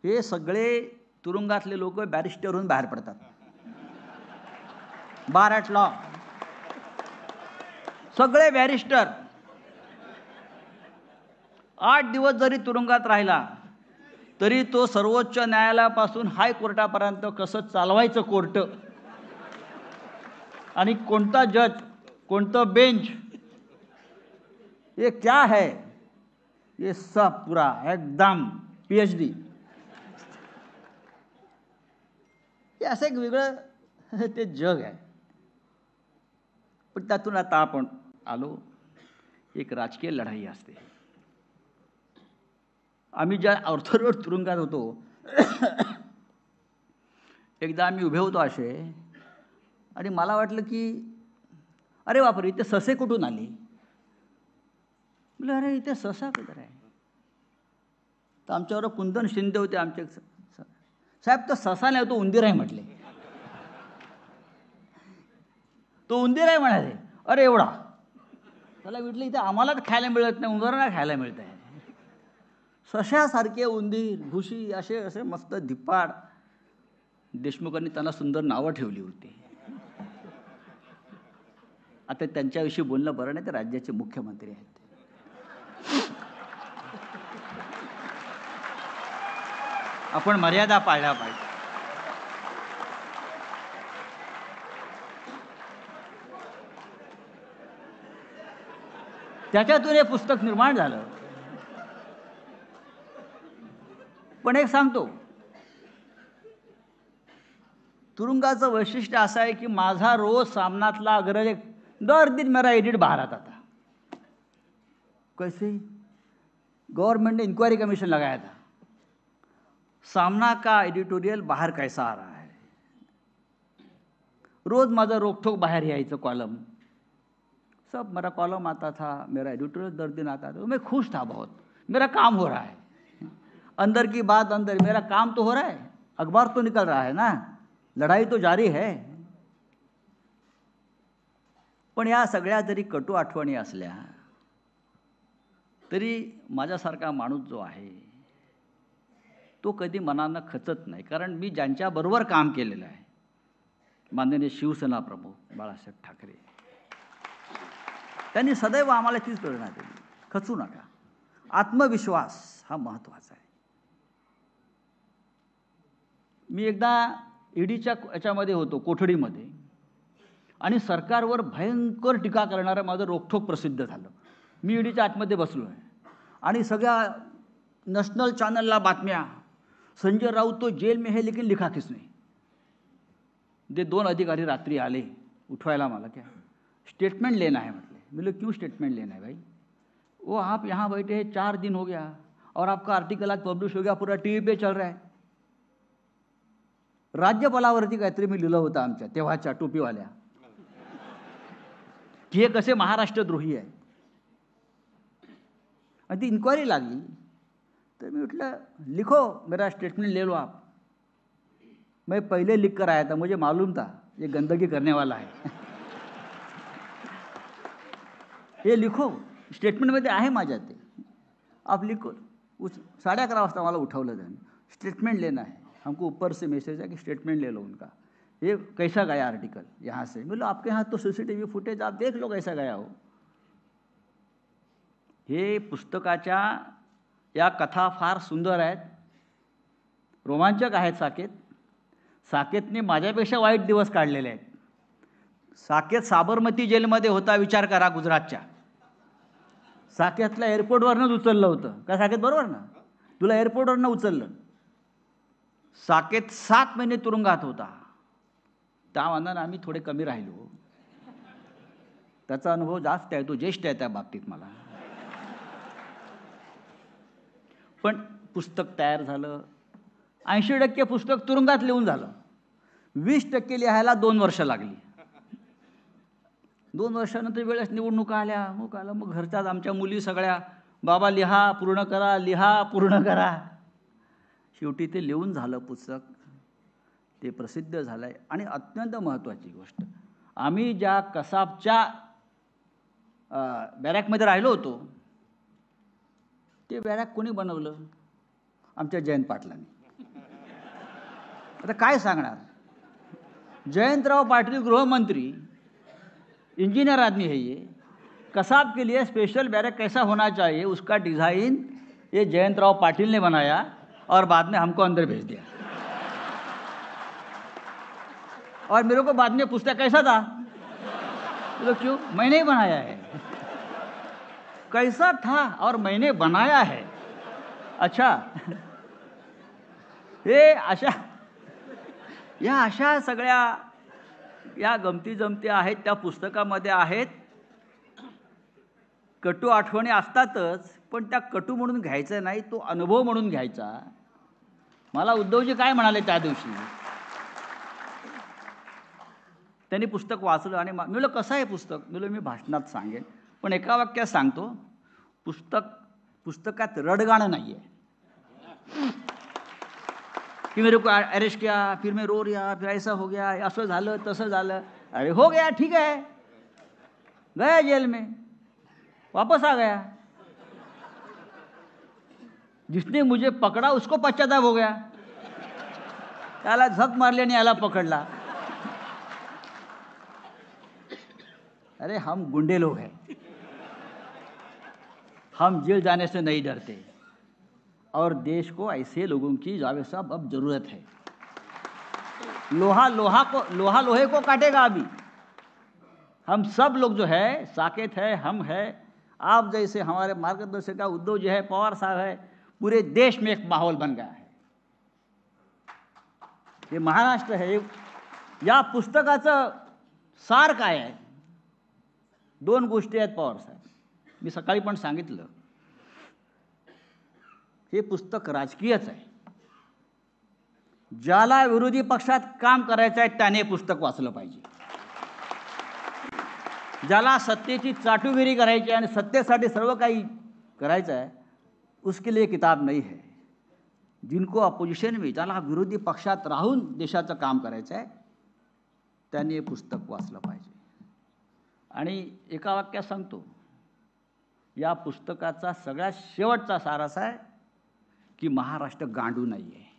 हे सगळे तुरुंगातले लोक बॅरिस्टरहून बाहेर पडतात. बार ॲट लॉ, सगळे बॅरिस्टर. 8 दिवस जरी तुरुंगात राहिला तरी तो सर्वोच्च न्यायालयापासून हायकोर्टापर्यंत कसं चालवायचं कोर्ट, आणि कोणता जज, कोणतं बेंच, ये क्या है, ये सब पूरा एकदम PhD. हे असं एक वेगळं ते जग आहे. पण त्यातून आता आपण आलो, एक राजकीय लढाई असते. आम्ही ज्या ऑर्थोडॉक्स तुरुंगात होतो, एकदा आम्ही उभे होतो असे, आणि मला वाटलं की अरे बापरे, इथे ससे कुठून आली. म्हटलं अरे इथे ससा कुठं आहे. तर आमच्यावर कुंदन शिंदे होते आमचे साहेब, तो ससा नाही, तो उंदीर आहे म्हटले. तो उंदीर आहे म्हणाले. अरे एवढा. त्याला म्हटलं इथे आम्हाला तर खायला मिळत नाही, उंदरांना खायला मिळत आहे. सशासारखे उंदीर, घुशी, असे असे मस्त धिप्पाड. देशमुखांनी त्यांना सुंदर नावं ठेवली होती. आता त्यांच्याविषयी बोलणं बरं नाही, ते राज्याचे मुख्यमंत्री आहेत. आपण मर्यादा पाळल्या पाहिजे. त्याच्यातून हे पुस्तक निर्माण झालं. पण एक सांगतो, तुरुंगाचं वैशिष्ट्य असं आहे की माझा रोज सामनातला अग्रज, दर दिन मेरा एडिट बाहर आता था. कैसे? गवर्नमेंट ने इंक्वायरी कमीशन लगाया था, सामना का एडिटोरियल बाहर कैसा आ रहा है. रोज माझं रोकठोक बाहर यायचं कॉलम, सब मेरा कॉलम आता था, मेरा एडिटोरियल दर दिन आता था. मैं खुश था बहुत, मेरा काम हो रहा है. अंदर की बात अंदर, मेरा काम तो हो रहा है, अखबार तो निकल रहा है ना, लढाई तो जारी है. पण या सगळ्या जरी कटू आठवणी असल्या तरी माझ्यासारखा माणूस जो आहे तो कधी मनानं खचत नाही. कारण मी ज्यांच्याबरोबर काम केलेलं आहे, माननीय शिवसेना प्रमुख बाळासाहेब ठाकरे, त्यांनी सदैव आम्हाला तीच प्रेरणा दिली, खचू नका, आत्मविश्वास हा महत्त्वाचा आहे. मी एकदा ईडीच्या याच्यामध्ये होतो, कोठडीमध्ये, आणि सरकारवर भयंकर टीका करणारं माझं रोखठोक प्रसिद्ध झालं. मी ईडीच्या आतमध्ये बसलो आहे आणि सगळ्या नॅशनल चॅनलला बातम्या, संजय राऊत तो जेल में है लेकिन लिखा किसने. ते 2 अधिकारी रात्री आले उठवायला मला, क्या स्टेटमेंट लेना है. मतलब बोले क्यों स्टेटमेंट लेना है भाई, वो आप यहाँ बैठे हैं 4 दिन हो गया और आपका आर्टिकल आज पब्लिश हो गया, पूरा टीव्ही पे चल रहा है. राज्यपालावरती काहीतरी मी लिहिलं होतं आमच्या तेव्हाच्या टोपीवाल्या की हे कसे महाराष्ट्रद्रोही आहे. आणि ती इन्क्वायरी लागली तर मी म्हटलं लिखो मेरा स्टेटमेंट ले लो आप. मैं पहले लिख कर आया था, मुझे मालूम था ये गंदगी करने वाला है. हे लिखो, स्टेटमेंटमध्ये आहे माझ्या ते, आप लिखो. 11:30 वाजता मला उठवलं त्यांनी, स्टेटमेंट लेना है हमको, ऊपर से मैसेज है कि स्टेटमेंट ले लो उनका, ये कैसा गया आर्टिकल यहाँ से. बोलो आपके यहाँ तो सीसीटीवी फुटेज आप देख लो कैसा गया हो. हे पुस्तकाच्या या कथा फार सुंदर आहेत, रोमांचक आहेत. साकेतने माझ्यापेक्षा वाईट दिवस काढलेले आहेत. साकेत साबरमती जेलमध्ये होता, विचार करा, गुजरातच्या. साकेतला एअरपोर्टवरनंच उचललं होतं का साकेत, बरोबर ना, तुला एअरपोर्टवरनं उचललं. साकेत 7 महिने तुरुंगात होता. त्या मानानं आम्ही थोडे कमी राहिलो. त्याचा अनुभव जास्त आहे, तो ज्येष्ठ आहे त्या बाबतीत मला. पण पुस्तक तयार झालं. 80% पुस्तक तुरुंगात लिहून झालं. 20% लिहायला 2 वर्ष लागली. 2 वर्षानंतर वेळेस निवडणुका आल्या, मग घरच्याच आमच्या मुली सगळ्या, बाबा लिहा पूर्ण करा, लिहा पूर्ण करा. शेवटी ते लिहून झालं पुस्तक, ते प्रसिद्ध झालं आहे. आणि अत्यंत महत्त्वाची गोष्ट, आम्ही ज्या कसाबच्या बॅरॅकमध्ये राहिलो होतो, ते बॅरॅक कोणी बनवलं, आमच्या जयंत पाटलांनी. आता काय सांगणार, जयंतराव पाटिल गृहमंत्री, इंजीनियर आदमी है ये, कसाब के लिए स्पेशल बैरक कैसा होना चाहिए उसका डिज़ाइन ये जयंतराव पाटिल ने बनाया और बाद में हमको अंदर भेज दिया. और मेरे को बाद में पूछता कैसा था, तो क्यों, मैंने ही बनाया है. कैसा था और मैंने बनाया है. अच्छा, हे अशा सगळ्या या गमती जमती आहेत त्या पुस्तकामध्ये आहेत. कटू आठवणी असतातच, पण त्या कटू म्हणून घ्यायचा नाही, तो अनुभव म्हणून घ्यायचा. मला उद्धवजी काय म्हणाले त्या दिवशी, त्यांनी पुस्तक वाचलं आणि मी म्हणलं कसं आहे पुस्तक, मी भाषणात सांगेन पण एका वाक्यात सांगतो, पुस्तकात रडगाणं नाही आहे कि मेरे को अरेस्ट किया, फिर मैं रो रहा, फिर ऐसा हो गया, असं झालं तसं झालं. अरे हो गया, ठीक है, गया जेल में, वापस आ गया. जिसने मुझे पकड़ा उसको पश्चाताप हो गया, त्याला झक मारली आणि याला पकडला. अरे हम गुंडे लोग हैं, हम जेल जाने से नहीं डरते और देश को ऐसे लोगों की जावेद साहब अब जरूरत है. लोहा लोहे को काटेगा. अभी हम सब लोग जो है, साकेत है, हम है, आप जैसे हमारे मार्गदर्शक उद्धव जी है, पवार साहब है, पूरे देश में एक माहौल बन गया है. हे महाराष्ट्र है. या पुस्तकाचं सार काय आहे, 2 गोष्टी आहेत पवार साहेब. मी सकाळी पण सांगितलं, हे पुस्तक राजकीयच आहे. ज्याला विरोधी पक्षात काम करायचं आहे त्याने पुस्तक वाचलं पाहिजे. ज्याला सत्तेची चाटुगिरी करायची आहे आणि सत्तेसाठी सर्व काही करायचं आहे, उसके लिए किताब नहीं है. जिनको अपोजिशन में, ज्याला विरोधी पक्षात राहून देशाचं काम करायचं आहे, त्यांनी हे पुस्तक वाचलं पाहिजे. आणि एका वाक्यात सांगतो, या पुस्तकाचा सगळ्यात शेवटचा सार असा आहे की महाराष्ट्र गांडू नाही आहे.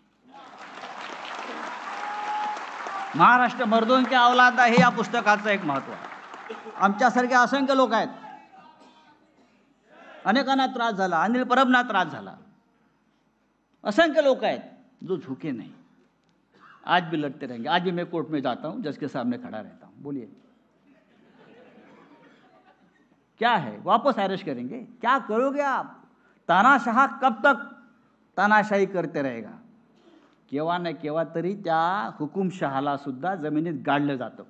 महाराष्ट्र मर्दों के औलाद आहे, या पुस्तकाचं एक महत्त्व आहे. आमच्यासारखे असंख्य लोक आहेत, अनेकांना त्रास झाला, अनिल परबना त्रास झाला, असंख्य लोक आहेत जो झुके नहीं, आज भी लड़ते रहेंगे. आज भी मैं कोर्ट में जाता हूँ, जज के सामने खड़ा रहता हूँ. बोलिए. क्या है, वापस अरेस्ट करेंगे, क्या करोगे आप? तानाशाह कब तक तानाशाही करते रहेगा? केव्हा नाही केव्हा तरी त्या हुकुमशहाला सुद्धा जमिनीत गाडलं जातं.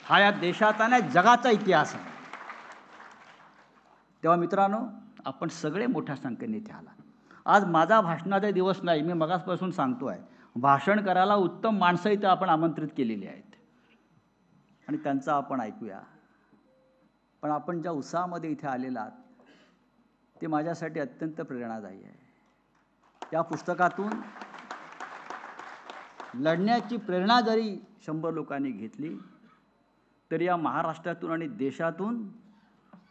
हा या देशाचा नाही जगाचा इतिहास आहे. तेव्हा मित्रांनो, आपण सगळे मोठ्या संख्येने इथे आला. आज माझा भाषणाचा दिवस नाही, मी मगासपासून सांगतो आहे. भाषण करायला उत्तम माणसं इथं आपण आमंत्रित केलेली आहेत आणि त्यांचं आपण ऐकूया. पण आपण ज्या उत्साहामध्ये इथे आलेला आहात ते माझ्यासाठी अत्यंत प्रेरणादायी आहे. या पुस्तकातून लढण्याची प्रेरणा जरी 100 लोकांनी घेतली तरी या महाराष्ट्रातून आणि देशातून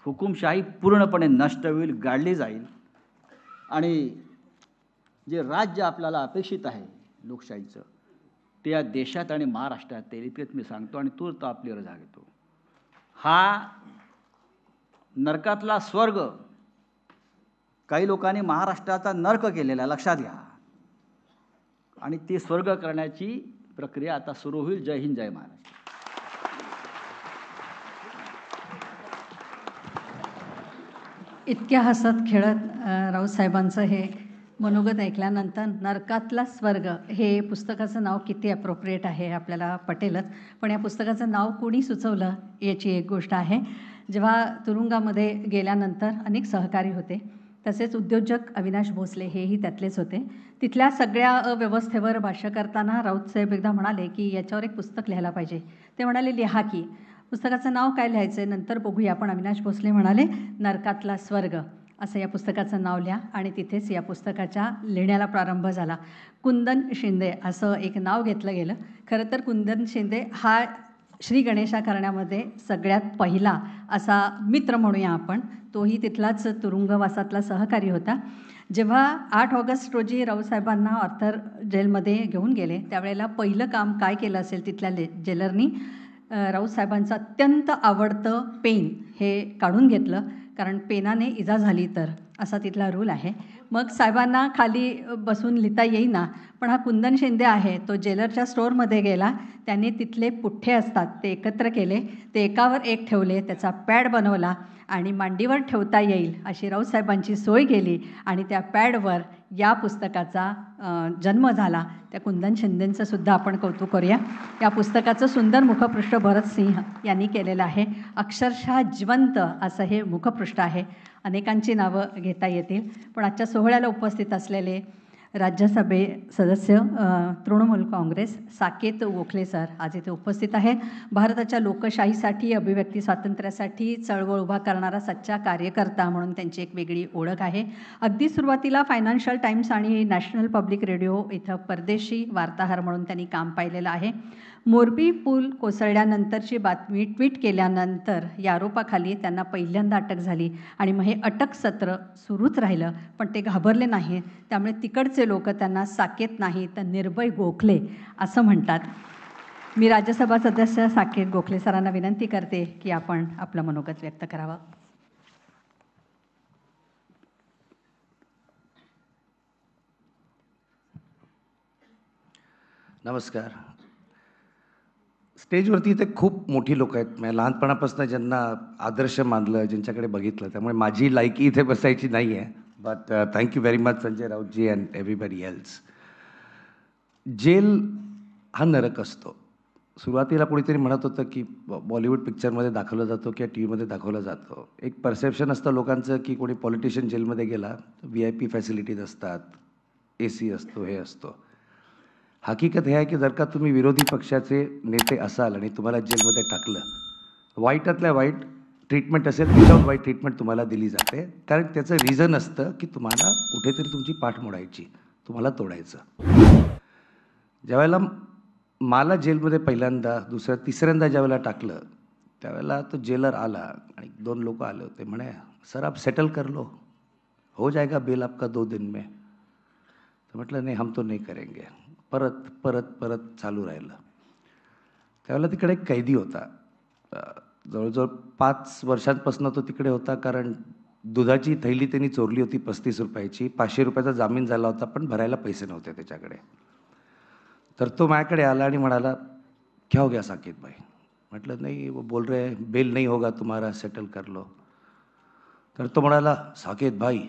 हुकुमशाही पूर्णपणे नष्ट होईल, गाडली जाईल आणि जे राज्य आपल्याला अपेक्षित आहे लोकशाहीचं ते या देशात आणि महाराष्ट्रात येईल इतकेच मी सांगतो आणि तो आपल्यावर जागतो. हा नरकातला स्वर्ग काही लोकांनी महाराष्ट्राचा नरक केलेला लक्षात घ्या आणि ते स्वर्ग करण्याची प्रक्रिया आता सुरू होईल. जय हिंद, जय महाराष्ट्र.
इतक्या हसत खेळत राऊत साहेबांचं हे मनोगत ऐकल्यानंतर नरकातला स्वर्ग हे पुस्तकाचं नाव किती अप्रोप्रिएट आहे आपल्याला पटेलच. पण या पुस्तकाचं नाव कोणी सुचवलं याची एक गोष्ट आहे. जेव्हा तुरुंगामध्ये गेल्यानंतर अनेक सहकारी होते, तसेच उद्योजक अविनाश भोसले हेही त्यातलेच होते. तिथल्या सगळ्या अव्यवस्थेवर भाष्य करताना राऊतसाहेब एकदा म्हणाले की याच्यावर एक पुस्तक लिहायला पाहिजे. ते म्हणाले लिहा की. पुस्तकाचं नाव काय लिहायचं आहे नंतर बघूया. पण अविनाश भोसले म्हणाले नरकातला स्वर्ग असं या पुस्तकाचं नाव लिहा आणि तिथेच या पुस्तकाच्या लिहिण्याला प्रारंभ झाला. कुंदन शिंदे असं एक नाव घेतलं गेलं. खरं तर कुंदन शिंदे हा श्री गणेशा करण्यामध्ये सगळ्यात पहिला असा मित्र म्हणूया आपण. तोही तिथलाच तुरुंगवासातला सहकारी होता. जेव्हा 8 ऑगस्ट रोजी राऊतसाहेबांना ऑर्थर जेलमध्ये घेऊन गेले त्यावेळेला पहिलं काम काय केलं असेल तिथल्या जेलरनी, राऊतसाहेबांचं अत्यंत आवडतं पेन हे काढून घेतलं, कारण पेनाने इजा झाली तर असा तिथला रूल आहे. मग साहेबांना खाली बसून लिहिता येईना, पण हा कुंदन शिंदे आहे तो जेलरच्या स्टोअरमध्ये गेला. त्याने तिथले पुठ्ठे असतात ते एकत्र केले, ते एकावर एक ठेवले, त्याचा पॅड बनवला आणि मांडीवर ठेवता येईल अशी राऊतसाहेबांची सोय केली आणि त्या पॅडवर या पुस्तकाचा जन्म झाला. त्या कुंदन शिंदेंचं सुद्धा आपण कौतुक करूया. या पुस्तकाचं सुंदर मुखपृष्ठ भरत सिंह यांनी केलेलं आहे. अक्षरशः जिवंत असं हे मुखपृष्ठ आहे. अनेकांची नावं घेता येतील, पण आजच्या सोहळ्याला उपस्थित असलेले राज्यसभे सदस्य तृणमूल काँग्रेस साकेत गोखले सर आज इथे उपस्थित आहेत. भारताच्या लोकशाहीसाठी, अभिव्यक्ती स्वातंत्र्यासाठी चळवळ उभा करणारा सच्चा कार्यकर्ता म्हणून त्यांची एक वेगळी ओळख आहे. अगदी सुरुवातीला फायनान्शियल टाइम्स आणि नॅशनल पब्लिक रेडिओ इथं परदेशी वार्ताहर म्हणून त्यांनी काम पाहिलेलं आहे. मोरबी पूल कोसळल्यानंतरची बातमी ट्विट केल्यानंतर या आरोपाखाली त्यांना पहिल्यांदा अटक झाली आणि मग हे अटक सत्र सुरूच राहिलं, पण ते घाबरले नाही. त्यामुळे तिकडचे लोक त्यांना साकेत नाही तर निर्भय गोखले असं म्हणतात. मी राज्यसभा सदस्य साकेत गोखले सरांना विनंती करते की आपण आपलं मनोगत व्यक्त करावं.
नमस्कार. स्टेजवरती इथे खूप मोठी लोक आहेत. मी लहानपणापासून ज्यांना आदर्श मानलं, ज्यांच्याकडे बघितलं, त्यामुळे माझी लायकी इथे बसायची नाही आहे. But thank you very much Sanjay Rautji and everybody else. Jail हा नरक असतो. सुरुवातीला कोणीतरी म्हणत होतं की बॉलिवूड पिक्चरमध्ये दाखवलं जातो किंवा टी व्हीमध्ये दाखवलं जातं. एक परसेप्शन असतं लोकांचं की कोणी पॉलिटिशियन जेलमध्ये गेला VIP फॅसिलिटीज असतात, AC असतो, हे असतो. हकीकत हे आहे की जर का तुम्ही विरोधी पक्षाचे नेते असाल आणि तुम्हाला जेलमध्ये टाकलं, वाईटातल्या वाईट ट्रीटमेंट असेल त्याच्यावर वाईट ट्रीटमेंट तुम्हाला दिली जाते. कारण त्याचं रिझन असतं की तुम्हाला कुठेतरी तुमची पाठ मोडायची, तुम्हाला तोडायचं. ज्यावेळेला मला जेलमध्ये पहिल्यांदा, दुसऱ्या, तिसऱ्यांदा ज्यावेळेला टाकलं त्यावेळेला तो जेलर आला आणि 2 लोक आले होते. म्हणे सर आप सेटल कर लो, हो जाएगा बिल आपका 2 दिन में. तर म्हटलं नाही, हम तो नहीं करेंगे. परत परत परत चालू राहिलं. त्यावेळेला तिकडे एक कैदी होता. जवळजवळ 5 वर्षांपासून तो तिकडे होता. कारण दुधाची थैली त्यांनी चोरली होती 35 रुपयाची. 500 रुपयाचा जामीन झाला होता, पण भरायला पैसे नव्हते त्याच्याकडे. तर तो माझ्याकडे आला आणि म्हणाला क्या हो गया साकेत भाई. म्हटलं नाही, वो बोल रहे बेल नहीं होगा तुम्हारा, सेटल कर लो. तर तो म्हणाला, साकेत भाई,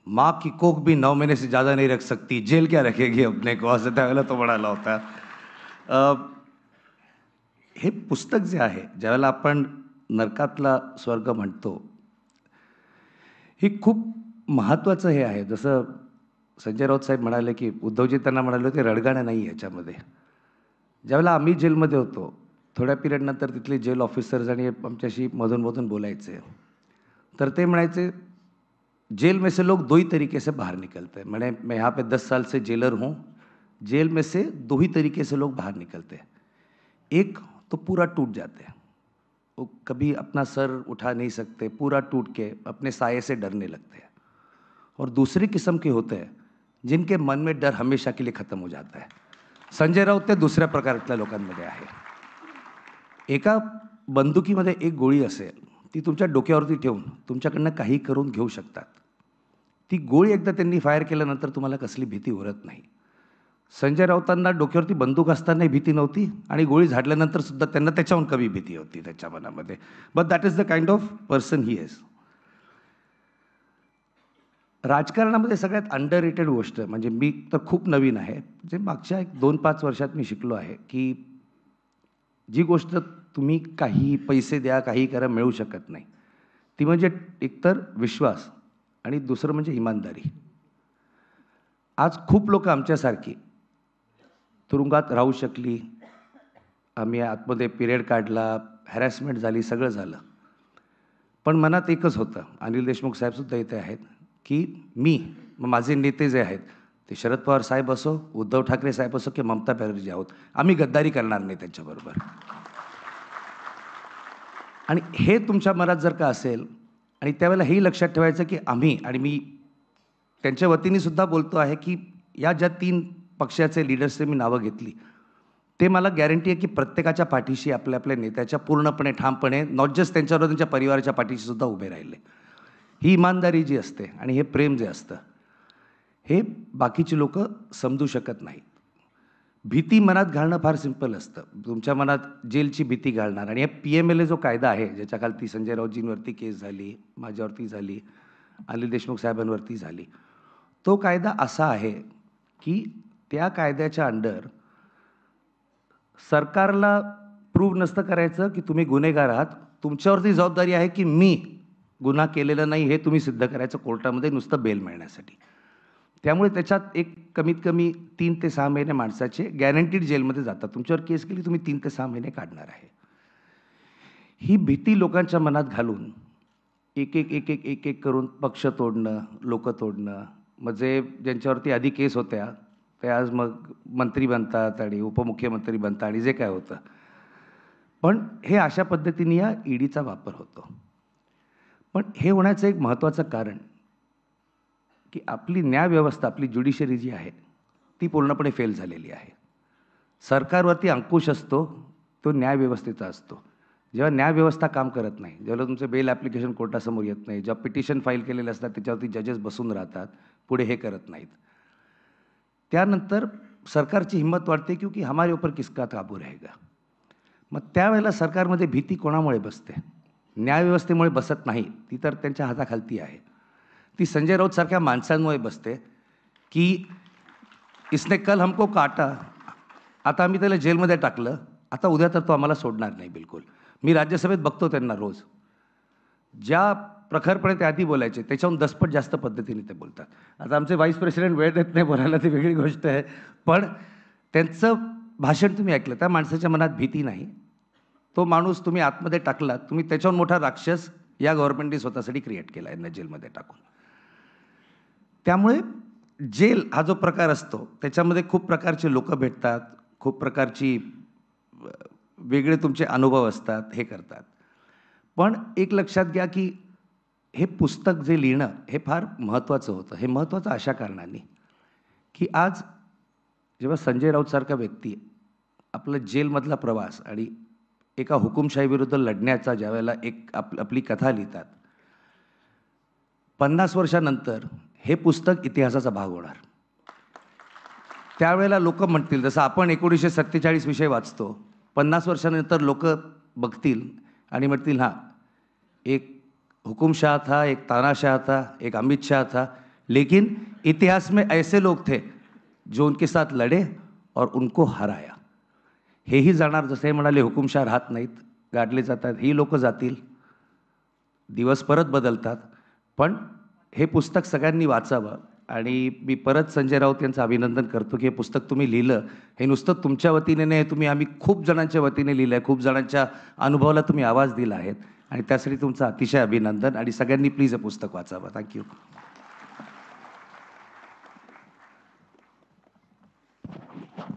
माँ की कोख भी 9 महीने से ज़्यादा नहीं रख सकती, जेल क्या रखेगी अपने को, असं त्यावेळेला तो म्हणाला होता. हे पुस्तक जे आहे, ज्यावेळेला आपण नरकातला स्वर्ग म्हणतो, हे खूप महत्त्वाचं हे आहे. जसं संजय राऊत साहेब म्हणाले की उद्धवजी त्यांना म्हणाले होते, रडगाणं नाही याच्यामध्ये. ज्यावेळेला आम्ही जेलमध्ये होतो, थोड्या पिरियडनंतर तिथले जेल ऑफिसर्स आणि आमच्याशी मधून बोलायचे, तर ते म्हणायचे, जेल में से लोग दो ही तरीके से बाहर निकलते हैं. मैंने मैं यहाँ पे 10 साल से जेलर हूँ. जेल में से 2 ही तरीके से लोग बाहर निकलते हैं. एक तो पूरा टूट जाते हैं, वो कभी अपना सर उठा नहीं सकते, पूरा टूट के अपने साये से डरने लगते हैं. और दूसरी किस्म के होते हैं जिनके मन में डर हमेशा के लिए खत्म हो जाता है. संजय राऊत ते दुसऱ्या प्रकारच्या लोकांमध्ये आहे. एका बंदुकीमध्ये एक गोळी असेल, ती तुमच्या डोक्यावरती ठेवून तुमच्याकडनं काही करून घेऊ शकतात. ती गोळी एकदा त्यांनी फायर केल्यानंतर तुम्हाला कसली भीती उरत नाही. संजय राऊतांना डोक्यावरती बंदूक असतानाही भीती नव्हती आणि गोळी झाडल्यानंतर सुद्धा त्यांना त्याच्याहून कमी भीती होती त्याच्या मनामध्ये. But that is the kind of person he is. राजकारणामध्ये सगळ्यात अंडररेटेड गोष्ट म्हणजे मी तर खूप नवीन आहे, जे मागच्या 2-5 वर्षात मी शिकलो आहे की जी गोष्ट तुम्ही काही पैसे द्या, काही करा, मिळू शकत नाही, ती म्हणजे एकतर विश्वास आणि दुसरं म्हणजे इमानदारी. आज खूप लोक आमच्यासारखी तुरुंगात राहू शकली, आम्ही आतमध्ये पिरियड काढला, हॅरॅसमेंट झाली, सगळं झालं, पण मनात एकच होतं. अनिल देशमुख साहेबसुद्धा इथे आहेत की माझे नेते जे आहेत ते शरद पवार साहेब असो, उद्धव ठाकरे साहेब असो की ममता बॅनर्जी आहोत, आम्ही गद्दारी करणार नाही त्यांच्याबरोबर. आणि हे तुमच्या मनात जर का असेल आणि त्यावेळेला हेही लक्षात ठेवायचं की आम्ही, आणि मी त्यांच्या वतीने सुद्धा बोलतो आहे की या ज्या 3 पक्षाचे लीडर्सचे मी नावं घेतली, ते मला गॅरंटी आहे की प्रत्येकाच्या पाठीशी आपल्या आपल्या नेत्याच्या पूर्णपणे ठामपणे, नॉट जस्ट त्यांच्यावर, त्यांच्या परिवाराच्या पाठीशी सुद्धा उभे राहिले. ही इमानदारी जी असते आणि हे प्रेम जे असतं, हे बाकीची लोक समजू शकत नाहीत. भीती मनात घालणं फार सिंपल असतं. तुमच्या मनात जेलची भीती घालणार, आणि PMLA जो कायदा आहे, ज्याच्या खालती संजय राऊतजींवरती केस झाली, माझ्यावरती झाली, अनिल देशमुख साहेबांवरती झाली, तो कायदा असा आहे की त्या कायद्याच्या अंडर सरकारला प्रूव्ह नसतं करायचं की तुम्ही गुन्हेगार आहात, तुमच्यावरती जबाबदारी आहे की मी गुन्हा केलेला नाही हे तुम्ही सिद्ध करायचं कोर्टामध्ये नुसतं बेल मिळण्यासाठी. त्यामुळे त्याच्यात एक कमीत कमी 3 ते 6 महिने माणसाचे गॅरंटीड जेलमध्ये जातात. तुमच्यावर केस केली, तुम्ही 3 ते 6 महिने काढणार आहे. ही भीती लोकांच्या मनात घालून एक एक करून पक्ष तोडणं, लोक तोडणं, म्हणजे ज्यांच्यावरती आधी केस होत्या ते आज मग मंत्री बनतात आणि उपमुख्यमंत्री बनतात आणि जे काय होतं. पण हे अशा पद्धतीने या ईडीचा वापर होतो. पण हे होण्याचं एक महत्त्वाचं कारण की आपली न्यायव्यवस्था, आपली ज्युडिशरी जी आहे ती पूर्णपणे फेल झालेली आहे. सरकारवरती अंकुश असतो तो न्यायव्यवस्थेचा असतो. जेव्हा न्यायव्यवस्था काम करत नाही, जेव्हा तुमचे बेल ॲप्लिकेशन कोर्टासमोर येत नाही, जेव्हा पिटिशन फाईल केलेले असतात त्याच्यावरती जजेस बसून राहतात, पुढे हे करत नाहीत, त्यानंतर सरकारची हिंमत वाढते क्योंकि हमारे ऊपर किसका काबू रहेगा. मग त्यावेळेला सरकारमध्ये भीती कोणामुळे बसते? न्यायव्यवस्थेमुळे बसत नाही, ती तर त्यांच्या हाताखालती आहे. ती संजय राऊत सारख्या माणसांमुळे बसते की इसने कल हमको काटा, आता आम्ही त्याला जेलमध्ये टाकलं, आता उद्या तर तो आम्हाला सोडणार नाही बिलकुल. मी राज्यसभेत बघतो त्यांना रोज, ज्या प्रखरपणे ते आधी बोलायचे त्याच्याहून 10 पट जास्त पद्धतीने ते बोलतात. आता आमचे व्हाईस प्रेसिडेंट वेळ देत नाही बोलायला, ती वेगळी गोष्ट आहे, पण त्यांचं भाषण तुम्ही ऐकलं, त्या माणसाच्या मनात भीती नाही. तो माणूस तुम्ही आतमध्ये टाकलात, तुम्ही त्याच्याहून मोठा राक्षस या गव्हर्नमेंटने स्वतःसाठी क्रिएट केला यांना जेलमध्ये टाकून. त्यामुळे जेल हा जो प्रकार असतो त्याच्यामध्ये खूप प्रकारचे लोक भेटतात, खूप प्रकारची वेगळे तुमचे अनुभव असतात, हे करतात. पण एक लक्षात घ्या की हे पुस्तक जे लिहिणं हे फार महत्त्वाचं होतं. हे महत्त्वाचं अशा कारणाने की आज जेव्हा संजय राऊतसारखा व्यक्ती आपला जेलमधला प्रवास आणि एका हुकुमशाहीविरुद्ध लढण्याचा ज्यावेळेला एक आपली कथा लिहितात, 50 वर्षानंतर हे पुस्तक इतिहासाचा भाग होणार. त्यावेळेला लोक म्हणतील, जसं आपण 1947 विषय वाचतो, 50 वर्षानंतर लोक बघतील आणि म्हणतील, हां, एक हुकुम शाह था, एक तानाशाह था, एक अमित शाह था, लेकिन इतिहास में ऐसे लोग थे जो उनके साथ लढे और उनको हराया. हेही जाणार, जसे हे म्हणाले हुकुमशाह राहत नाहीत, गाडले जातात, ही लोक जातील, दिवस परत बदलतात. पण हे पुस्तक सगळ्यांनी वाचावं. आणि मी परत संजय राऊत यांचं अभिनंदन करतो की हे पुस्तक तुम्ही लिहिलं. हे नुसतं तुमच्या वतीने नाही, तुम्ही आम्ही खूप जणांच्या वतीने लिहिलं आहे, खूप जणांच्या अनुभवाला तुम्ही आवाज दिला आहे आणि त्यासाठी तुमचं अतिशय अभिनंदन. आणि सगळ्यांनी प्लीज हे पुस्तक वाचावं. थँक्यू.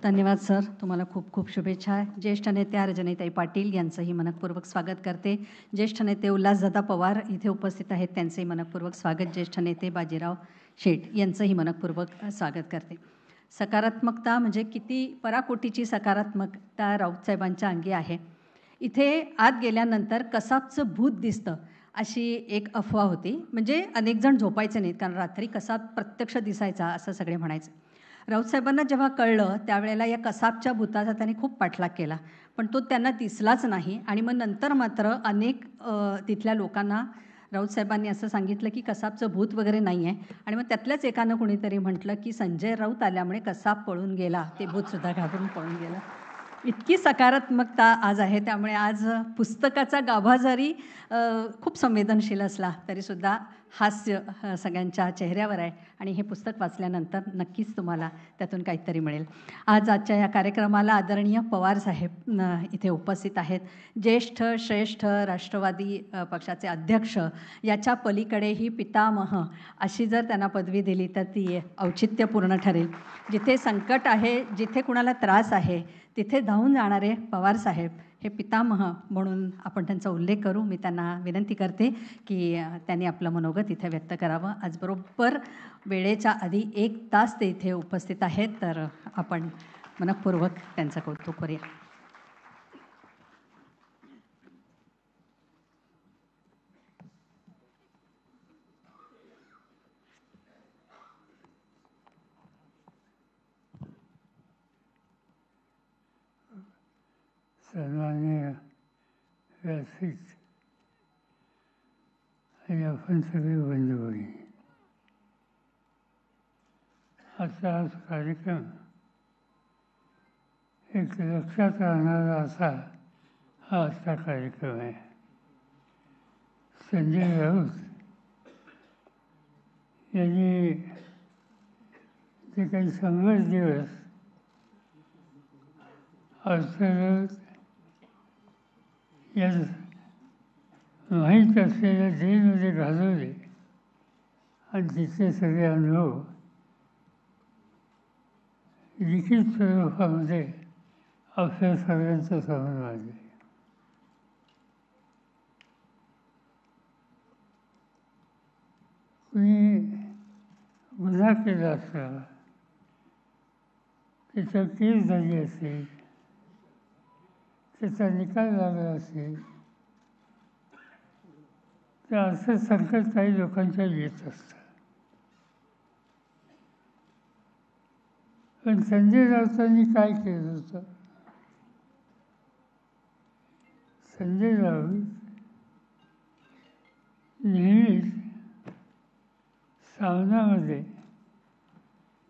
धन्यवाद सर, तुम्हाला खूप खूप शुभेच्छा. ज्येष्ठ नेत्या रजनीताई पाटील यांचंही मनपूर्वक स्वागत करते. ज्येष्ठ नेते उल्हासदादा पवार इथे उपस्थित आहेत, त्यांचंही मनपूर्वक स्वागत. ज्येष्ठ नेते बाजीराव शेठ यांचंही मनपूर्वक स्वागत करते. सकारात्मकता म्हणजे किती पराकोटीची सकारात्मकता राऊतसाहेबांच्या अंगी आहे. इथे आत गेल्यानंतर कसाबचं भूत दिसतं अशी एक अफवा होती. म्हणजे अनेक जण झोपायचे नाहीत, कारण रात्री कसाब प्रत्यक्ष दिसायचा असं सगळे म्हणायचे. राऊतसाहेबांना जेव्हा कळलं त्यावेळेला या कसाबच्या भूताचा त्यांनी खूप पाठलाग केला, पण तो त्यांना दिसलाच नाही. आणि मग नंतर मात्र अनेक तिथल्या लोकांना राऊतसाहेबांनी असं सांगितलं की कसाबचं भूत वगैरे नाही आहे. आणि मग त्यातल्याच एकानं कुणीतरी म्हटलं की संजय राऊत आल्यामुळे कसाब पळून गेला, ते भूतसुद्धा घाबरून पळून गेलं. इतकी सकारात्मकता आज आहे. त्यामुळे आज पुस्तकाचा गाभा जरी खूप संवेदनशील असला तरीसुद्धा हास्य सगळ्यांच्या चेहऱ्यावर आहे. आणि हे पुस्तक वाचल्यानंतर नक्कीच तुम्हाला त्यातून काहीतरी मिळेल. आजच्या या कार्यक्रमाला आदरणीय पवारसाहेब इथे उपस्थित आहेत. ज्येष्ठ श्रेष्ठ राष्ट्रवादी पक्षाचे अध्यक्ष, याच्या पलीकडेही पितामह अशी जर त्यांना पदवी दिली तर ती औचित्यपूर्ण ठरेल. जिथे संकट आहे, जिथे कुणाला त्रास आहे, तिथे धावून जाणारे पवारसाहेब हे पितामह म्हणून आपण त्यांचा उल्लेख करू. मी त्यांना विनंती करते की त्यांनी आपलं मनोगत इथे व्यक्त करावं. आज बरोबर वेळेच्या आधी 1 तास ते इथे उपस्थित आहेत, तर आपण मनपूर्वक त्यांचं कौतुक करूया.
सन्माननीय व्यासपीठ आणि आपण सगळे बंधू भगिनी, आजचा हा कार्यक्रम एक लक्षात राहणारा असा हा आजचा कार्यक्रम आहे. संजय राऊत यांनी जे काही 100 दिवस अर्थात या माहीत असलेल्या जेलमध्ये घालवले आणि तिथले सगळे अनुभव लिखित स्वरूपामध्ये आपल्या सगळ्यांच्या समोर मांडले. कुणी गुन्हा केला असला, त्याच्या केस झाली असेल, त्याचा निकाल लागला असेल, तर असं संकट काही लोकांच्या येत असतं. पण संजय राऊतांनी काय केलं होतं? संजय राऊत नेहमीच सामनामध्ये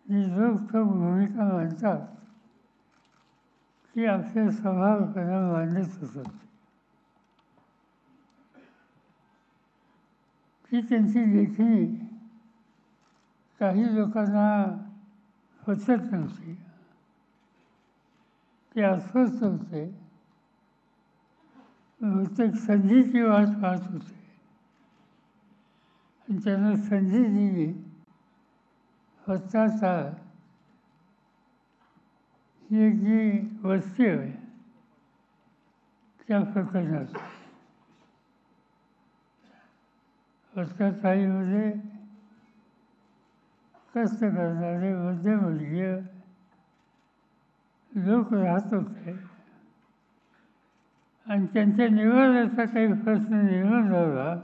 जी लोक भूमिका मांडतात ती आपल्या स्वभावाला मांडत असत. ती त्यांची लेखणी काही लोकांना पचत नव्हती, ते अस्वस्थ होते, बहुतेक संधीची वाट पाहत होते. आणि त्यांना संधी दिली स्वतःचा ही जी वस्ती आहे त्या प्रकरणात वस्ताताईमध्ये कष्ट करणारे मध्यमवर्गीय लोक राहत होते आणि त्यांच्या निवाऱ्याचा काही प्रश्न निर्माण झाला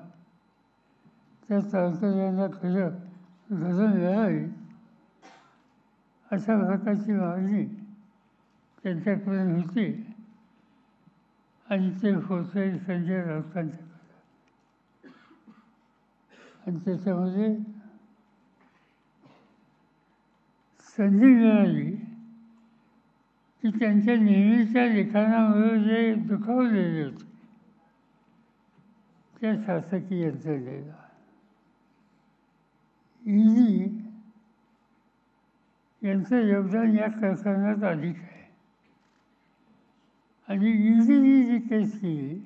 त्या सरकारला खरं घरं मिळावी अशा प्रकारची मागणी त्यांच्याकडे होती आणि ते होते संजय राऊतांच्याकडे. आणि त्याच्यामध्ये संधी मिळाली की त्यांच्या नेहमीच्या लिखाणामुळे जे दुखावलेले होते त्या शासकीय यंत्रणेला इजी यांचं योगदान या प्रकरणात अधिक आहे. आणि इजीने जी केस केली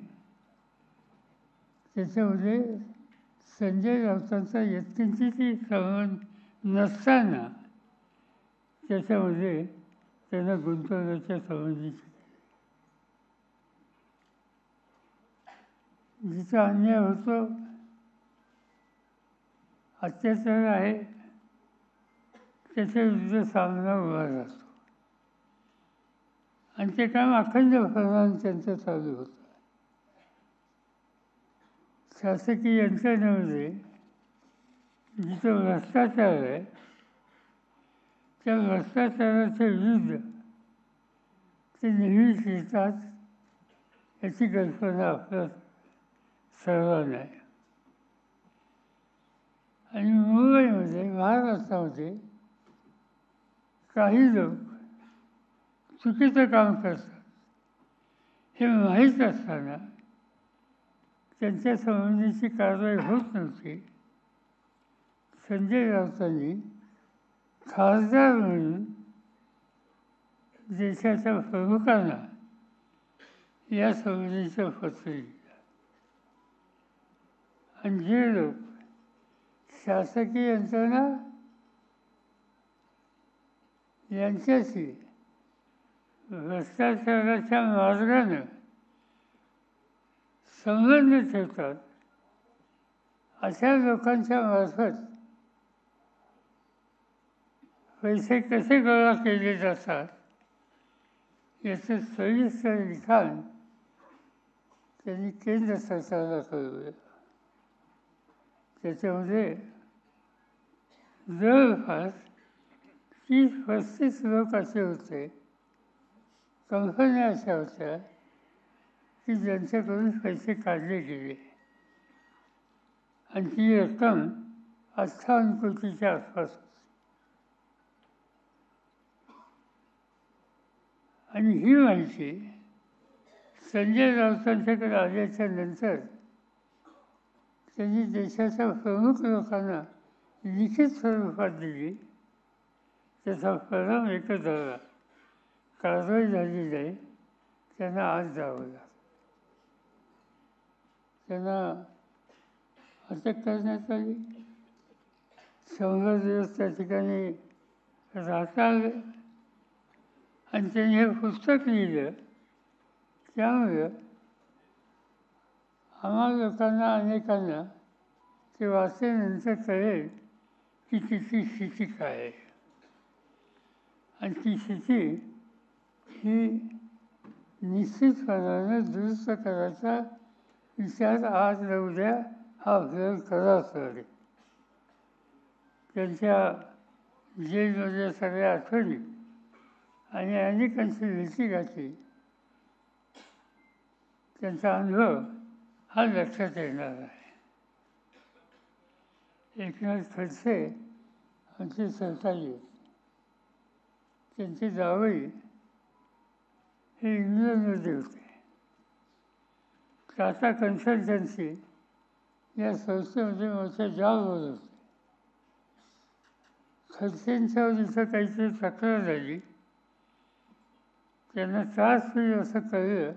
त्याच्यामध्ये संजय राऊतांचा यत्किंचितही संबंध नसताना त्याच्यामध्ये त्यांना गुंतवण्याच्या संबंधीची जिचा अन्याय होतो, अत्याचार आहे, त्याच्या विरुद्ध सामना उभा राहतो. आणि ते काम अखंड फलवान त्यांचं चालू होतं. शासकीय यंत्रणेमध्ये जिथं भ्रष्टाचार आहे त्या भ्रष्टाचाराच्या विरुद्ध ते नेहमीच येतात याची कल्पना आपल्या सर्वांना आहे. आणि मुंबईमध्ये महाराष्ट्रामध्ये काही लोक चुकीचं काम करतात हे माहीत असताना त्यांच्या संबंधीची कारवाई होत नव्हती. संजय राऊतांनी खासदार म्हणून देशाच्या प्रमुखांना या संबंधीचं पत्र लिहिलं. आणि जे लोक शासकीय यंत्रणा यांच्याशी भ्रष्टाचाराच्या मार्गानं संबंध ठेवतात अशा लोकांच्या मार्फत पैसे कसे गोळा केले जातात याचं सविस्तर लिखाण त्यांनी केंद्र सरकारला कळवलं. त्याच्यामध्ये जवळपास 30-35 लोक असे होते, कंपन्या अशा होत्या की ज्यांच्याकडून पैसे काढले गेले आणि ती रक्कम 58 कोटीच्या आसपास होती. आणि ही माहिती संजय राऊतांच्याकडे आल्याच्या नंतर त्यांनी देशाच्या प्रमुख लोकांना लिखित स्वरूपात दिली. त्याचा परिणाम एकच झाला, कारवाई झाली नाही, त्यांना आज जावं लागलं. त्यांना अटक करण्यात आली, 100 दिवस त्या ठिकाणी राहता आलं आणि त्यांनी हे पुस्तक लिहिलं. त्यामुळे आम्हा लोकांना अनेकांना ते वाचल्यानंतर कळेल की तिची स्थिती काय आहे. आणि ती स्थिती ही निश्चितपणानं दुरुस्त करायचा विचार आज न उद्या हा आपल्याला करावाच लागेल. त्यांच्या जेलमधल्या सगळ्या आठवणी आणि अनेकांची भेटीगाठी त्यांचा अनुभव हा लक्षात येणार आहे. एकनाथ खडसे आमचे सहकारी होते. त्यांचे जावई हे इंग्लंडमध्ये होते. टाटा कन्सल्टन्सी या संस्थेमध्ये मोठ्या जॉबवर होते. खडसेंच्यावर इथं काहीतरी तक्रार झाली, त्यांना त्रास होईल असं कळलं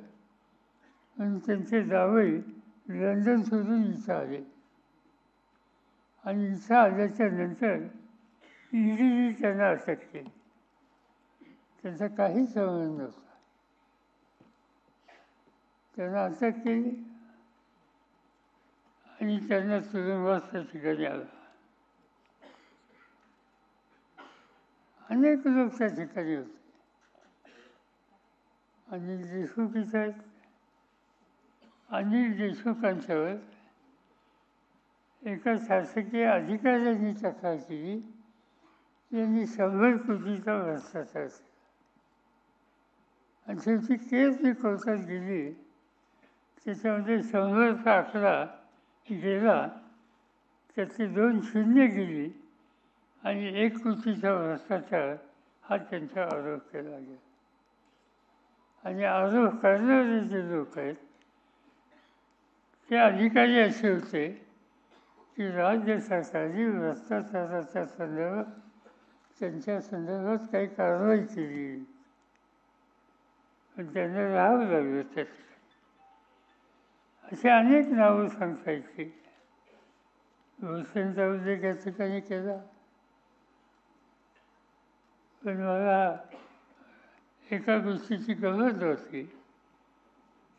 आणि त्यांचे जावई लंडन सोडून इथं आले. आणि इथं आल्याच्या नंतर ईडीने त्यांना अटक केली. त्याचा काही संबंध नव्हता. त्यांना अटक केली आणि त्यांना तुरुंगवास त्या ठिकाणी आला. अनेक लोक त्या ठिकाणी होते. अनिल देशमुख इथं आहेत. अनिल देशमुखांच्यावर एका शासकीय अधिकाऱ्यांनी तक्रार केली, त्यांनी 100 कोटीचा भ्रष्टाचार केला. आणि शेवटी केस जी कोर्टात गेली त्याच्यामध्ये 100चा आकडा गेला त्यातली 2 शून्य गेली आणि 1 कोटीचा भ्रष्टाचार हा त्यांचा आरोप केला गेला. आणि आरोप करणारे जे लोक आहेत ते अधिकारी असे होते की राज्य सरकारने भ्रष्टाचाराच्या संदर्भात त्यांच्या संदर्भात काही कारवाई केली पण त्यांना राहावं लागलं त्या ठिकाणी. अशी अनेक नावं सांगता येतील. भूषणचा उल्लेख या ठिकाणी केला, पण मला एका गोष्टीची गमत होती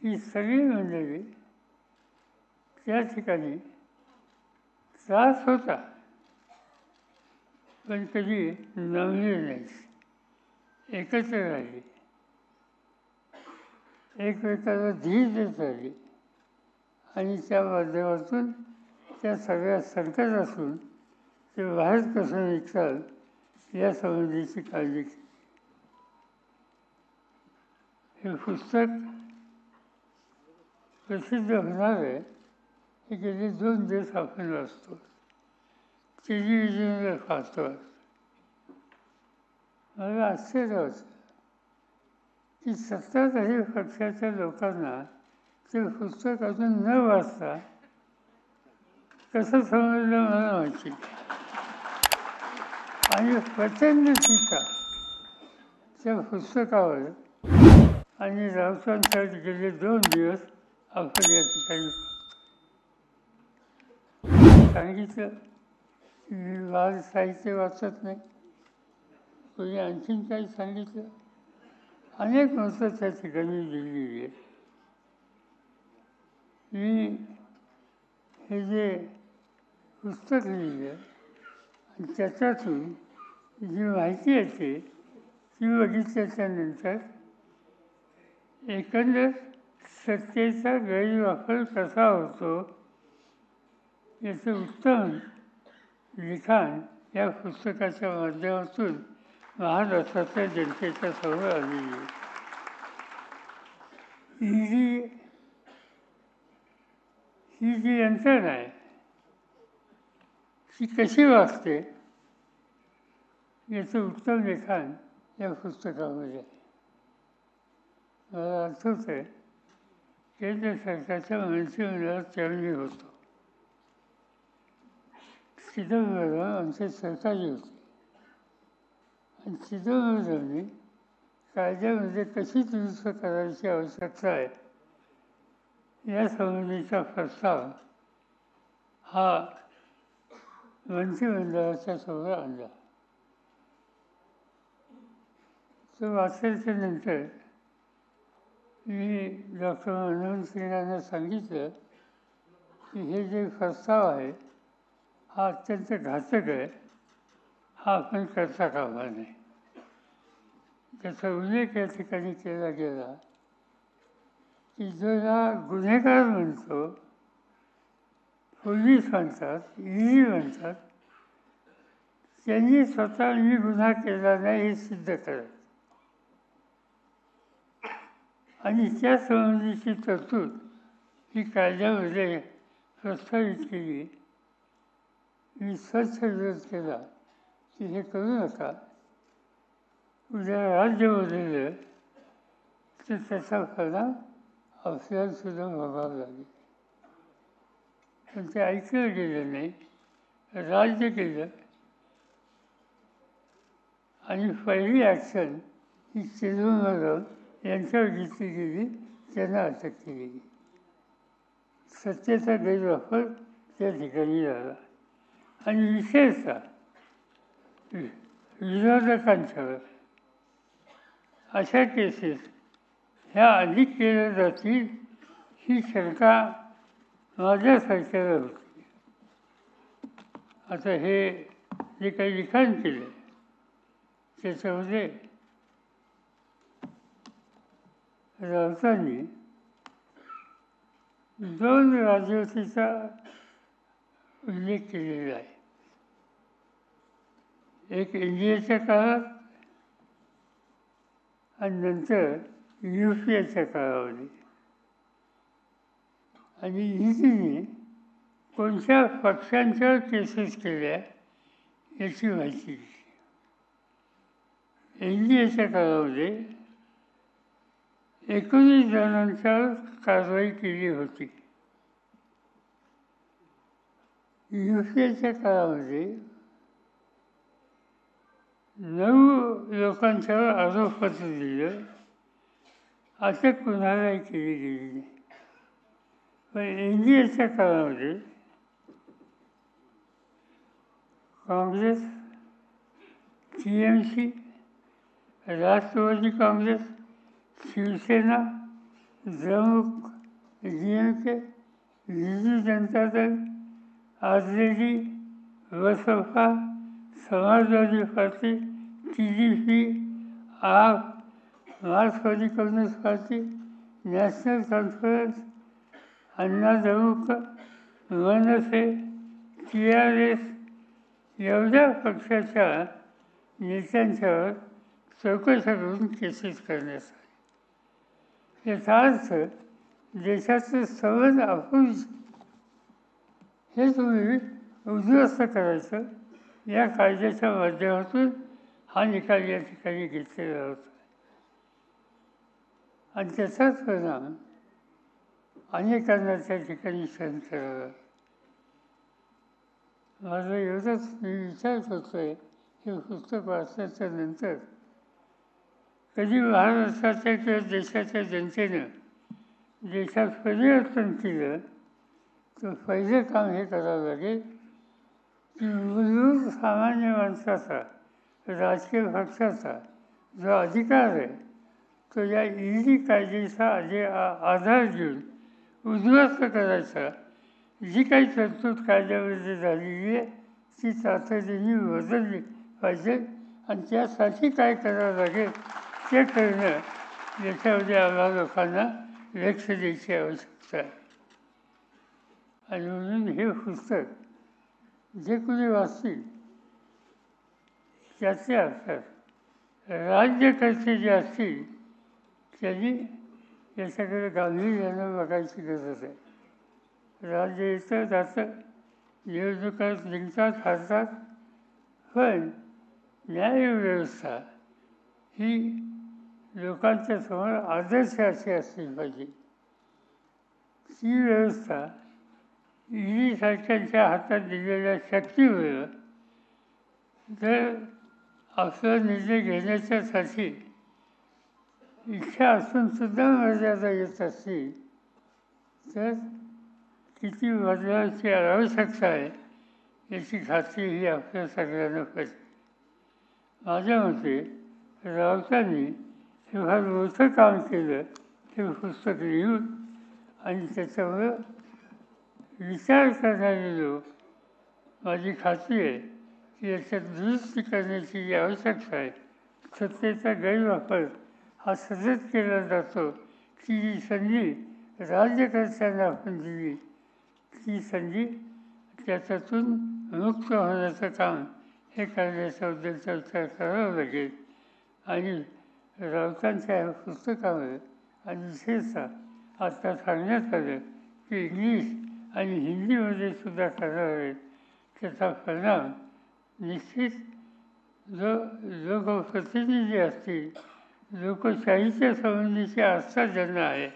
ही सगळी मंडळी त्या ठिकाणी त्रास होता पण कधी नमले नाही, एकत्र राहिली, एकमेकाला धीर देत राहिली आणि त्या माध्यमातून त्या सगळ्या संकटातून ते बाहेर कसं निघतात या संबंधीची काळजी केली. हे पुस्तक प्रसिद्ध होणार आहे हे गेले 2 दिवस आपण वाचतो, टेलिव्हिजनवर पाहतो. मला आश्चर्य होतं की सत्ताधारी पक्षाच्या लोकांना ते पुस्तक अजून न वाचता कसं समजलं मला माहिती. आणि प्रचंड टीका त्या पुस्तकावर आणि राऊतांसाठी गेले 2 दिवस आपण या ठिकाणी सांगितलं की मी बाल साहित्य वाचत नाही, कोणी आणखीन काही सांगितलं, अनेक मतं त्या ठिकाणी लिहिलेली आहेत. मी हे जे पुस्तक लिहिलं आणि त्याच्यातून जी माहिती येते ती बघितल्याच्यानंतर एकंदर सत्तेचा गैरवापर कसा होतो याचं उत्तम लिखाण या पुस्तकाच्या माध्यमातून महाराष्ट्राच्या जनतेच्या समोर आलेली आहे. ही जी यंत्रणा आहे ती कशी वाचते याचं उत्तम लिखाण या पुस्तकामध्ये आहे. मला आठवतं आहे केंद्र सरकारच्या मंत्रिमंडळात त्यावेळी होतो. चिदंबरम आमचे सरकारी होते आणि चिदंबरमने कायद्यामध्ये कशी दुरुस्त करायची आवश्यकता आहे या संबंधीचा प्रस्ताव हा मंत्रिमंडळाच्या समोर आणला. तो वाचायच्या नंतर मी डॉक्टर मनमोहन सिंगांना सांगितलं की हे जे प्रस्ताव आहे हा अत्यंत घातक आहे, हा आपण करता कामा नये. त्याचा उल्लेख या ठिकाणी केला गेला की जो हा गुन्हेगार म्हणतो, पोलीस म्हणतात, ईडी म्हणतात, त्यांनी स्वतः मी गुन्हा केला नाही हे सिद्ध करत आणि त्या संबंधीची तरतूद ही कायद्यामध्ये प्रस्तावित केली. मी स्वच्छ विरोध केला की हे करू नका, उद्या राज्य बदललं तर त्याचा परिणाम आपल्यालासुद्धा भोगावा लागेल. पण ते ऐकलं गेलं नाही, राज्य केलं आणि पहिली ॲक्शन ही चिदंबरम यांच्यावर घेतली गेली, त्यांना अटक केली गेली. सत्तेचा गैरवापर त्या ठिकाणी झाला आणि विशेषतः विरोधकांच्यावर अशा केसेस ह्या अधिक केल्या जातील ही शंका माझ्यासारख्याला होती. आता हे जे काही लिखाण केलं त्याच्यामध्ये राऊतांनी 2 राजवटीचा उल्लेख केलेला आहे. एक इंडियाच्या काळात आणि नंतर UPAच्या काळामध्ये. आणि ईडीने कोणत्या पक्षांच्या केसेस केल्या याची माहिती दिली. NDAच्या काळामध्ये 19 जणांच्यावर कारवाई केली होती. UPAच्या काळामध्ये 9 लोकांच्यावर आरोपपत्र दिलं, अटक कुणालाही केली गेली नाही. पण NDAच्या काळामध्ये काँग्रेस, TMC, राष्ट्रवादी काँग्रेस, शिवसेना, द्रमुक, DMK, बिजू जनता दल, RJD, बसपा, समाजवादी पार्टी, TDP, आप, मार्क्सवादी कम्युनिस्ट पार्टी, नॅशनल कॉन्फरन्स, अण्णा द्रमुक, मनसे, TRS एवढ्या पक्षाच्या नेत्यांच्यावर चौकशा करून केसेस करण्यात आले. याचा अर्थ देशाचं संबंध आपण हे तुम्ही उद्ध्वस्त करायचं या कायद्याच्या माध्यमातून हा निकाल या ठिकाणी घेतलेला होता. आणि त्याचाच परिणाम अनेकांना त्या ठिकाणी सहन करावा. माझं एवढंच मी विचारत होतो आहे, हे पुस्तक वाचल्याच्या नंतर कधी महाराष्ट्राच्या किंवा देशाच्या जनतेनं देशात परिवर्तन केलं तर पहिलं काम हे करावं लागेल की मूलभूत सामान्य माणसाचा, राजकीय पक्षाचा जो अधिकार आहे तो या ED कायद्याचा आधार घेऊन उद्ध्वस्त करायचा. जी काही तरतूद कायद्यामध्ये झालेली आहे ती तातडीने बदलली पाहिजे आणि त्यासाठी काय करावं लागेल ते करणं याच्यामध्ये आम्हा लोकांना लक्ष द्यायची आवश्यकता आहे. आणि म्हणून हे पुस्तक जे कोणी वाचतील त्याचे अर्थात राज्यकर्ते जे असतील त्यांनी याच्याकडे गांभीर्यानं बघायची गरज आहे. राज्य येतं जातं, निवडणुका जिंकतात हारतात, पण न्यायव्यवस्था ही लोकांच्या समोर आदर्श अशी असली पाहिजे. ती व्यवस्था ED सारख्यांच्या हातात दिलेल्या शक्तीमुळे जर आपला निर्णय घेण्याच्यासाठी इच्छा असून सुद्धा मर्यादा येत असतील तर किती बदलाची आवश्यकता आहे याची खात्री ही आपल्या सगळ्यांना पाहिजे. माझ्या मते राऊतांनी हे फार मोठं काम केलं हे पुस्तक लिहून, आणि त्याच्यामुळं विचार करणारे लोक, माझी खात्री आहे की याच्यात दुरुस्ती करण्याची जी आवश्यकता आहे, सत्तेचा गैरवापर हा सतत केला जातो, ती जी संधी राज्यकर्त्यांना आपण दिली ती संधी त्याच्यातून मुक्त होण्याचं काम हे करण्याच्या उद्देशाचा विचार करावा लागेल. आणि राऊतांच्या ह्या पुस्तकामध्ये आणि विशेषतः आता सांगण्यात आलं की इंग्लिश आणि हिंदीमध्ये सुद्धा करावं लागेल. त्याचा परिणाम निश्चित जो लोकप्रतिनिधी असतील, लोकशाहीच्या संबंधीची आस्था ज्यांना आहे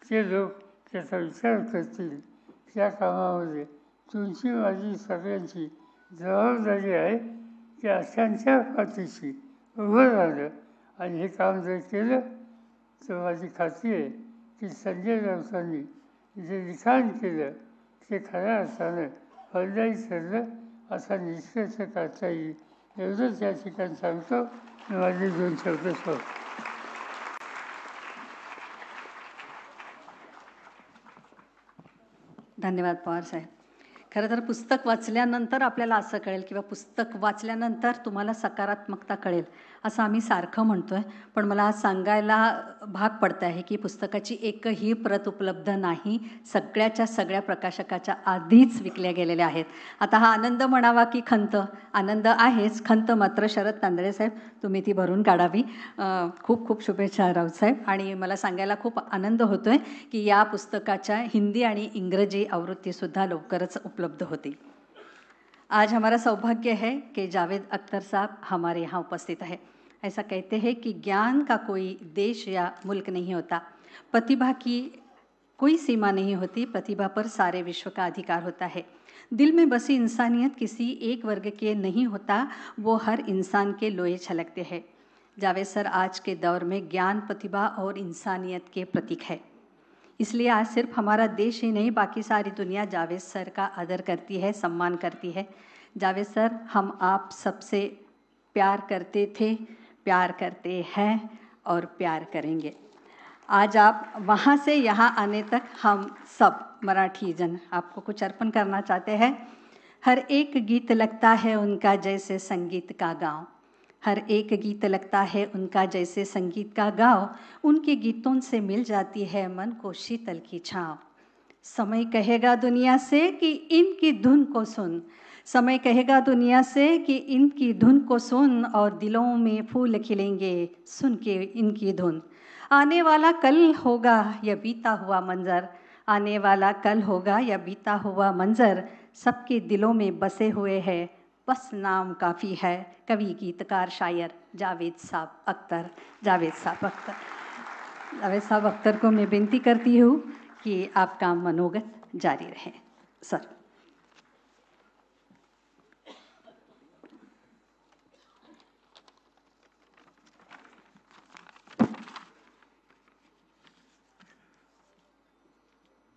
ते लोक त्याचा विचार करतील. त्या कामामध्ये तुमची माझी सगळ्यांची जबाबदारी आहे की अशांच्या पाठीशी उभं राहिलं आणि हे काम जर केलं तर माझी खात्री आहे की संजय राऊतांनी जे लिखाण केलं ते खऱ्या अर्थानं फलदायी ठरलं असा निष्कर्ष काढता येईल. एवढंच या ठिकाणी सांगतो. माझे 2 शब्द सोड.
धन्यवाद पवार साहेब. खरं तर पुस्तक वाचल्यानंतर आपल्याला असं कळेल किंवा पुस्तक वाचल्यानंतर तुम्हाला सकारात्मकता कळेल असं आम्ही सारखं म्हणतो आहे. पण मला सांगायला भाग पडतं आहे की पुस्तकाची एकही प्रत उपलब्ध नाही. सगळ्याच्या सगळ्या प्रकाशकाच्या आधीच विकल्या गेलेल्या आहेत. आता हा आनंद म्हणावा की खंत? आनंद आहेच, खंत मात्र शरद तांदळे साहेब तुम्ही ती भरून काढावी. खूप खूप शुभेच्छा राऊत साहेब. आणि मला सांगायला खूप आनंद होतो आहे की या पुस्तकाच्या हिंदी आणि इंग्रजी आवृत्तीसुद्धा लवकरच उपलब्ध होती. आज हमारा सौभाग्य है कि जावेद अख्तर साहब हमारे यहाँ उपस्थित है. ऐसा कहते हैं कि ज्ञान का कोई देश या मुल्क नहीं होता, प्रतिभा की कोई सीमा नहीं होती, प्रतिभा पर सारे विश्व का अधिकार होता है. दिल में बसी इंसानियत किसी एक वर्ग के नहीं होता, वो हर इंसान के लोहे छलकते हैं. जावेद सर आज के दौर में ज्ञान, प्रतिभा और इंसानियत के प्रतीक है. इसलिए आज सिर्फ हमारा देश ही नहीं, बाकी सारी दुनिया जावेद सर का आदर करती है, सम्मान करती है. जावेद सर, हम आप सबसे प्यार करते थे, प्यार करते हैं और प्यार करेंगे. आज आप वहाँ से यहाँ आने तक हम सब मराठी जन आपको कुछ अर्पण करना चाहते हैं. हर एक गीत लगता है उनका जैसे संगीत का गाँव. हर एक गीत लगता है उनका जैसे संगीत का गाँव. उनके गीतों से मिल जाती है मन को शीतल की छाँव. समय कहेगा दुनिया से कि इनकी धुन को सुन. समय कहेगा दुनिया से कि इनकी धुन को सुन, और दिलों में फूल खिलेंगे सुन के इनकी धुन. आने वाला कल होगा यह बीता हुआ मंजर. आने वाला कल होगा यह बीता हुआ मंजर. सबके दिलों में बसे हुए हैं, बस नाम काफ़ी है. कवि, गीतकार, शायर जावेद साहब अख्तर. जावेद साहब अख्तर. जावेद साहब अख्तर को मैं विनती करती हूँ कि आपका मनोगत जारी रहे. सर.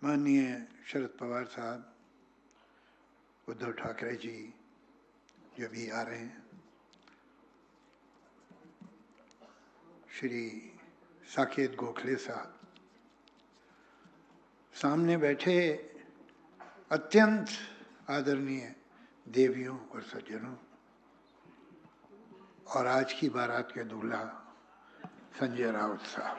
माननीय शरद पवार साहब, उद्धव ठाकरे जी जो भी आ रहे हैं, श्री साकेत गोखले साहब, सामने बैठे अत्यंत आदरणीय देवियों और सज्जनों, और आज की बारात के दूल्हा संजय राउत साहब.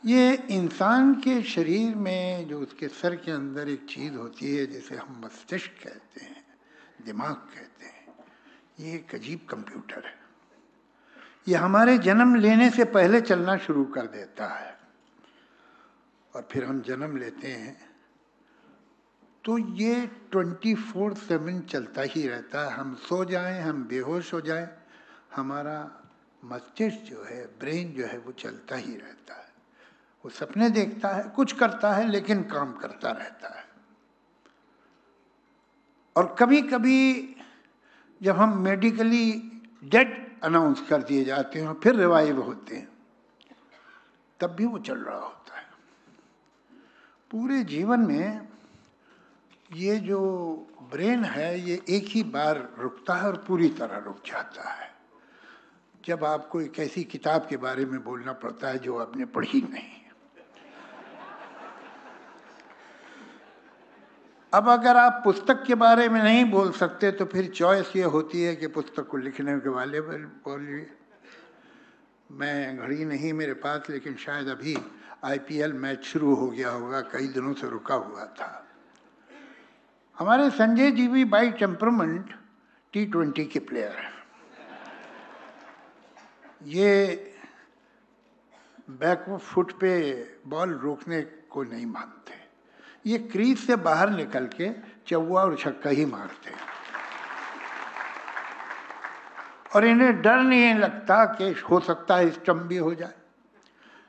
ये इंसान के शरीर में जो उसके सर के अंदर एक चीज़ होती है जिसे हम मस्तिष्क कहते हैं, दिमाग कहते हैं, ये एक अजीब कंप्यूटर है. ये हमारे जन्म लेने से पहले चलना शुरू कर देता है, और फिर हम जन्म लेते हैं तो ये 24/7 चलता ही रहता है. हम सो जाएं, हम बेहोश हो जाएं, हमारा मस्तिष्क जो है, ब्रेन जो है, वो चलता ही रहता है. वो सपने देखता है, कुछ करता है, लेकिन काम करता रहता है. और कभी कभी जब हम मेडिकली डेड अनाउंस कर दिए जाते हैं, फिर रिवाइव होते हैं, तब भी वो चल रहा होता है. पूरे जीवन में ये जो ब्रेन है, ये एक ही बार रुकता है और पूरी तरह रुक जाता है जब आपको एक ऐसी किताब के बारे में बोलना पड़ता है जो आपने पढ़ी नहीं. अब अगर आप पुस्तक के बारे में नहीं बोल सकते तो फिर चॉइस ये होती है कि पुस्तक को लिखने के वाले बोलिए. मैं घड़ी नहीं मेरे पास, लेकिन शायद अभी IPL मैच शुरू हो गया होगा, कई दिनों से रुका हुआ था. हमारे संजय जी भी बाई टेम्परामेंट T20 के प्लेयर हैं. ये बैक फुट पे बॉल रोकने को नहीं मानते. ये क्रीज से बाहर निकल के चौवा और छक्का ही मारते हैं, और इन्हें डर नहीं लगता कि हो सकता है स्टंप भी हो जाए,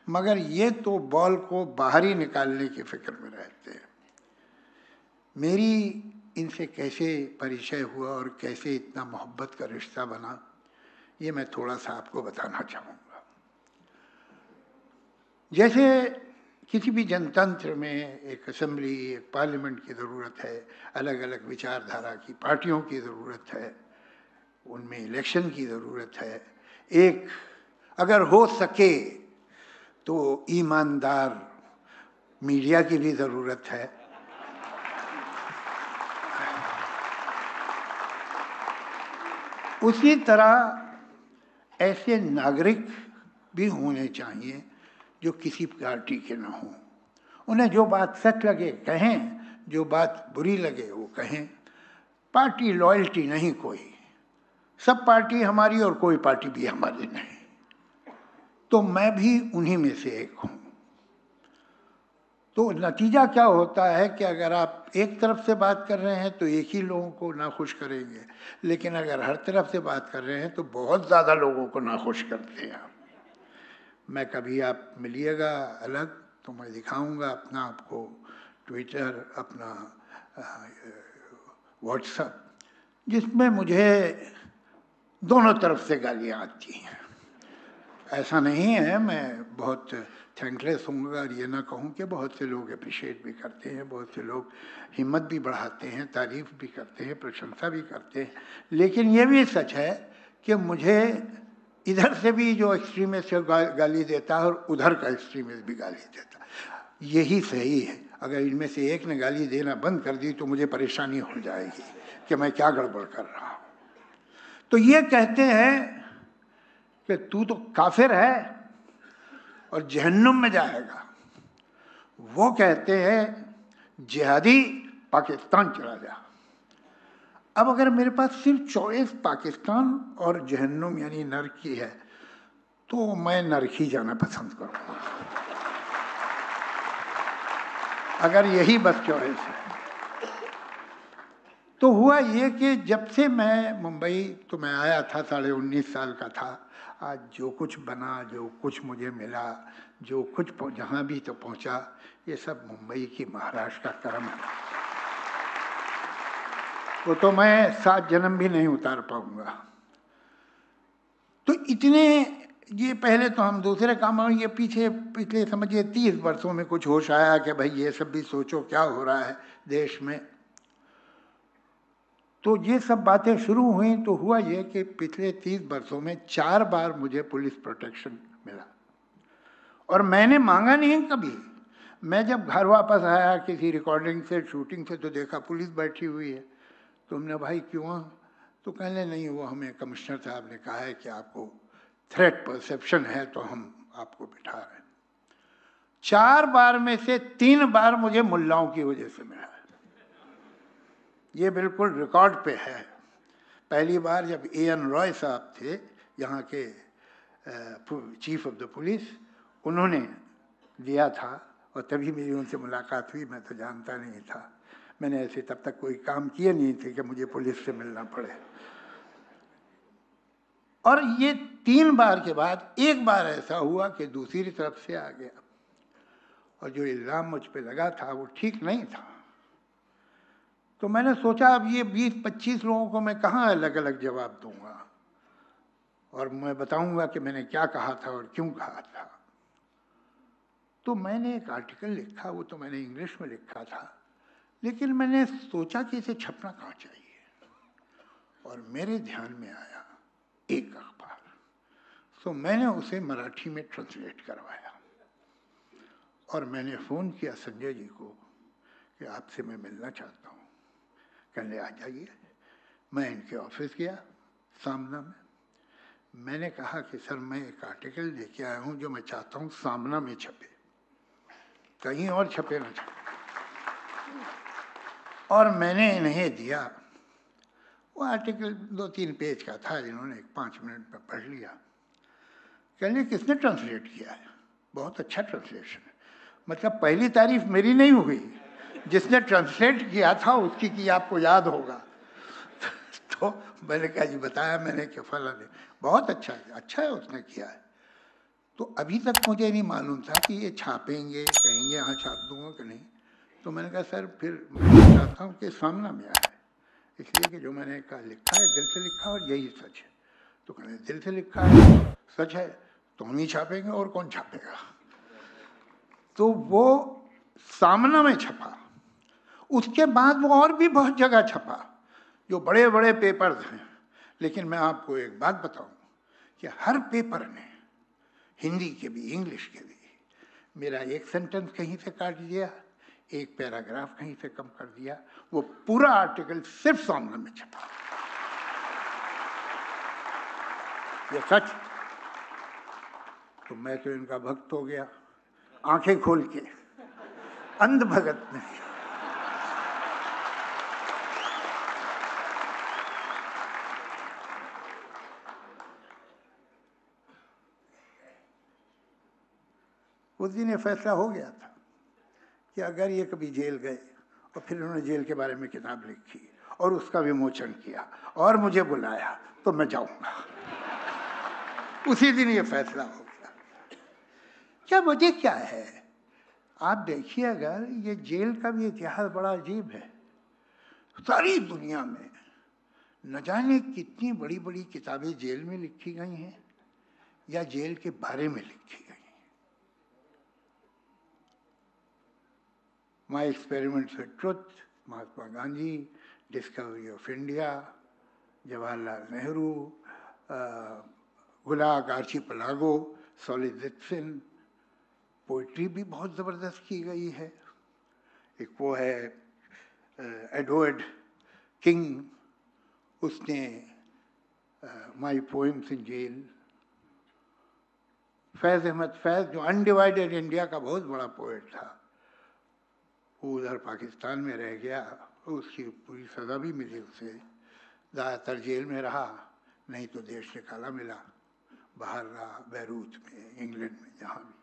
मगर ये तो बॉल को बाहर ही निकालने की फिक्र में रहते हैं. मेरी इनसे कैसे परिचय हुआ और कैसे इतना मोहब्बत का रिश्ता बना, ये मैं थोड़ा सा आपको बताना चाहूँगा. जैसे किसी भी जनतंत्र में एक असेंबली, एक पार्लियामेंट की ज़रूरत है, अलग अलग विचारधारा की पार्टियों की ज़रूरत है, उनमें इलेक्शन की ज़रूरत है. एक अगर हो सके तो ईमानदार मीडिया की भी ज़रूरत है. उसी तरह ऐसे नागरिक भी होने चाहिए जो किसी पार्टी के न हों। उन्हें जो बात सच लगे कहें, जो बात बुरी लगे वो कहें। पार्टी लॉयल्टी नहीं कोई, सब पार्टी हमारी और कोई पार्टी भी हमारी नहीं। तो मैं भी उन्हीं में से एक हूँ। तो नतीजा क्या होता है कि अगर आप एक तरफ से बात कर रहे हैं तो एक ही लोगों को नाखुश करेंगे, लेकिन अगर हर तरफ से बात कर रहे हैं तो बहुत ज़्यादा लोगों को नाखुश करते हैं। मैं कभी आप मिलिएगा अलग तो मैं दिखाऊंगा अपना आपको ट्विटर, अपना व्हाट्सएप, जिसमें मुझे दोनों तरफ से गालियाँ आती हैं। ऐसा नहीं है, मैं बहुत थैंकलेस हूँगा और ये ना कहूँ कि बहुत से लोग अप्रिशिएट भी करते हैं, बहुत से लोग हिम्मत भी बढ़ाते हैं, तारीफ भी करते हैं, प्रशंसा भी करते हैं। लेकिन ये भी सच है कि मुझे इधर से भी जो एक्सट्रीमिस्ट गाली देता है और उधर का एक्सट्रीमिस्ट भी गाली देता है। यही सही है। अगर इनमें से एक ने गाली देना बंद कर दी तो मुझे परेशानी हो जाएगी कि मैं क्या गड़बड़ कर रहा हूँ। तो ये कहते हैं कि तू तो काफिर है और जहन्नुम में जाएगा। वो कहते हैं जिहादी, पाकिस्तान चला जा। अब अगर मेरे पास सिर्फ चॉइस पाकिस्तान और जहन्नुम यानी नरक की है तो मैं नरक ही जाना पसंद करूँगा, अगर यही बस चॉइस है। तो हुआ ये कि जब से मैं मुंबई, तो मैं आया था 19.5 साल का था। आज जो कुछ बना, जो कुछ मुझे मिला, जो कुछ जहाँ भी तो पहुँचा, ये सब मुंबई की, महाराष्ट्र का कर्म है। वो तो मैं 7 जन्म भी नहीं उतार पाऊंगा। तो इतने, ये पहले तो हम दूसरे कामों, ये पीछे पिछले समझिए 30 वर्षों में कुछ होश आया कि भाई ये सब भी सोचो क्या हो रहा है देश में। तो ये सब बातें शुरू हुई तो हुआ ये कि पिछले 30 वर्षों में 4 बार मुझे पुलिस प्रोटेक्शन मिला और मैंने मांगा नहीं कभी। मैं जब घर वापस आया किसी रिकॉर्डिंग से, शूटिंग से, तो देखा पुलिस बैठी हुई है। तो हमने भाई क्यों? तो कहने नहीं, वो हमें कमिश्नर साहब ने कहा है कि आपको थ्रेट परसेप्शन है तो हम आपको बिठा रहे हैं। 4 बार में से 3 बार मुझे मुल्लाओं की वजह से मिला। ये बिल्कुल रिकॉर्ड पे है। पहली बार जब A.N. रॉय साहब थे यहाँ के चीफ ऑफ द पुलिस, उन्होंने दिया था और तभी मेरी उनसे मुलाकात हुई। मैं तो जानता नहीं था, मैंने ऐसे तब तक कोई काम किए नहीं थे कि मुझे पुलिस से मिलना पड़े। और ये 3 बार के बाद एक बार ऐसा हुआ कि दूसरी तरफ से आ गया और जो इल्ज़ाम मुझ पे लगा था वो ठीक नहीं था। तो मैंने सोचा अब ये 20-25 लोगों को मैं कहाँ अलग अलग जवाब दूंगा और मैं बताऊंगा कि मैंने क्या कहा था और क्यों कहा था। तो मैंने एक आर्टिकल लिखा, वो तो मैंने इंग्लिश में लिखा था, लेकिन मैंने सोचा कि इसे छपना कहाँ चाहिए और मेरे ध्यान में आया एक अखबार। तो मैंने उसे मराठी में ट्रांसलेट करवाया और मैंने फ़ोन किया संजय जी को कि आपसे मैं मिलना चाहता हूँ, कहने आ जाइए। मैं इनके ऑफिस गया सामना में। मैंने कहा कि सर मैं एक आर्टिकल लेके आया हूँ जो मैं चाहता हूँ सामना में छपे, कहीं और छपे ना छपे। और मैंने इन्हें दिया। वो आर्टिकल 2-3 पेज का था, इन्होंने 5 मिनट में पढ़ लिया। कहने किसने ट्रांसलेट किया है? बहुत अच्छा ट्रांसलेशन है। मतलब पहली तारीफ मेरी नहीं हुई, जिसने ट्रांसलेट किया था उसकी की आपको याद होगा। तो मैंने कहा जी बताया मैंने कि फला ने, बहुत अच्छा है, अच्छा है उसने किया है। तो अभी तक मुझे नहीं मालूम था कि ये छापेंगे, कहेंगे हाँ छाप दूंगा कि नहीं। तो मैंने कहा सर फिर मैं चाहता हूँ कि सामना में आए, इसलिए कि जो मैंने कहा लिखा है दिल से लिखा और यही सच है। तो कहने दिल से लिखा है, सच है, तो हम ही छापेंगे और कौन छापेगा। तो वो सामना में छपा। उसके बाद वो और भी बहुत जगह छपा जो बड़े बड़े पेपर्स हैं। लेकिन मैं आपको एक बात बताऊं कि हर पेपर ने, हिंदी के भी इंग्लिश के भी, मेरा एक सेंटेंस कहीं से काट दिया, एक पैराग्राफ कहीं से कम कर दिया। वो पूरा आर्टिकल सिर्फ सामने में छपा। ये सच। तो मैं तो इनका भक्त हो गया, आंखें खोल के, अंध भगत नहीं। उस दिन ये फैसला हो गया था कि अगर ये कभी जेल गए और फिर उन्होंने जेल के बारे में किताब लिखी और उसका विमोचन किया और मुझे बुलाया तो मैं जाऊंगा। उसी दिन ये फैसला हो गया। क्या वजह क्या है? आप देखिए, अगर ये जेल का भी इतिहास बड़ा अजीब है। सारी दुनिया में न जाने कितनी बड़ी बड़ी किताबें जेल में लिखी गई हैं या जेल के बारे में लिखी गई। My experiments with truth, Mahatma Gandhi, discovery of India, Jawaharlal Nehru, Gulag Archipelago, Solzhenitsyn. Poetry भी बहुत ज़बरदस्त की गई है। एक वो है एडवर्ड किंग, उसने माई पोएम्स इन जेल। फैज़ अहमद फैज़, जो अनडिवाइडेड इंडिया का बहुत बड़ा पोएट था, वो उधर पाकिस्तान में रह गया, उसकी पूरी सज़ा भी मिली उसे, ज़्यादातर जेल में रहा, नहीं तो देश निकाला मिला, बाहर रहा, बैरूत में, इंग्लैंड में, जहाँ भी।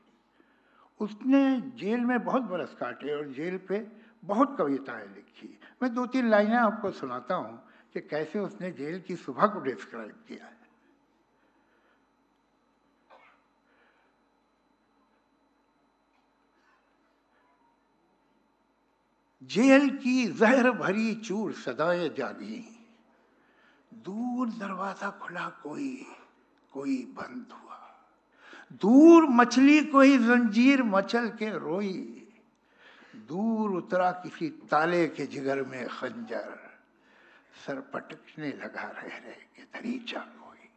उसने जेल में बहुत बरस काटे और जेल पे बहुत कविताएं लिखी। मैं 2-3 लाइनें आपको सुनाता हूँ कि कैसे उसने जेल की सुबह को डिस्क्राइब किया है। जेल की जहर भरी चूर सदाएं जागी, दूर दरवाजा खुला कोई बंद हुआ, दूर मछली कोई जंजीर मचल के रोई, दूर उतरा किसी ताले के जिगर में खंजर, सर पटकने लगा रह के दरीचा कोई।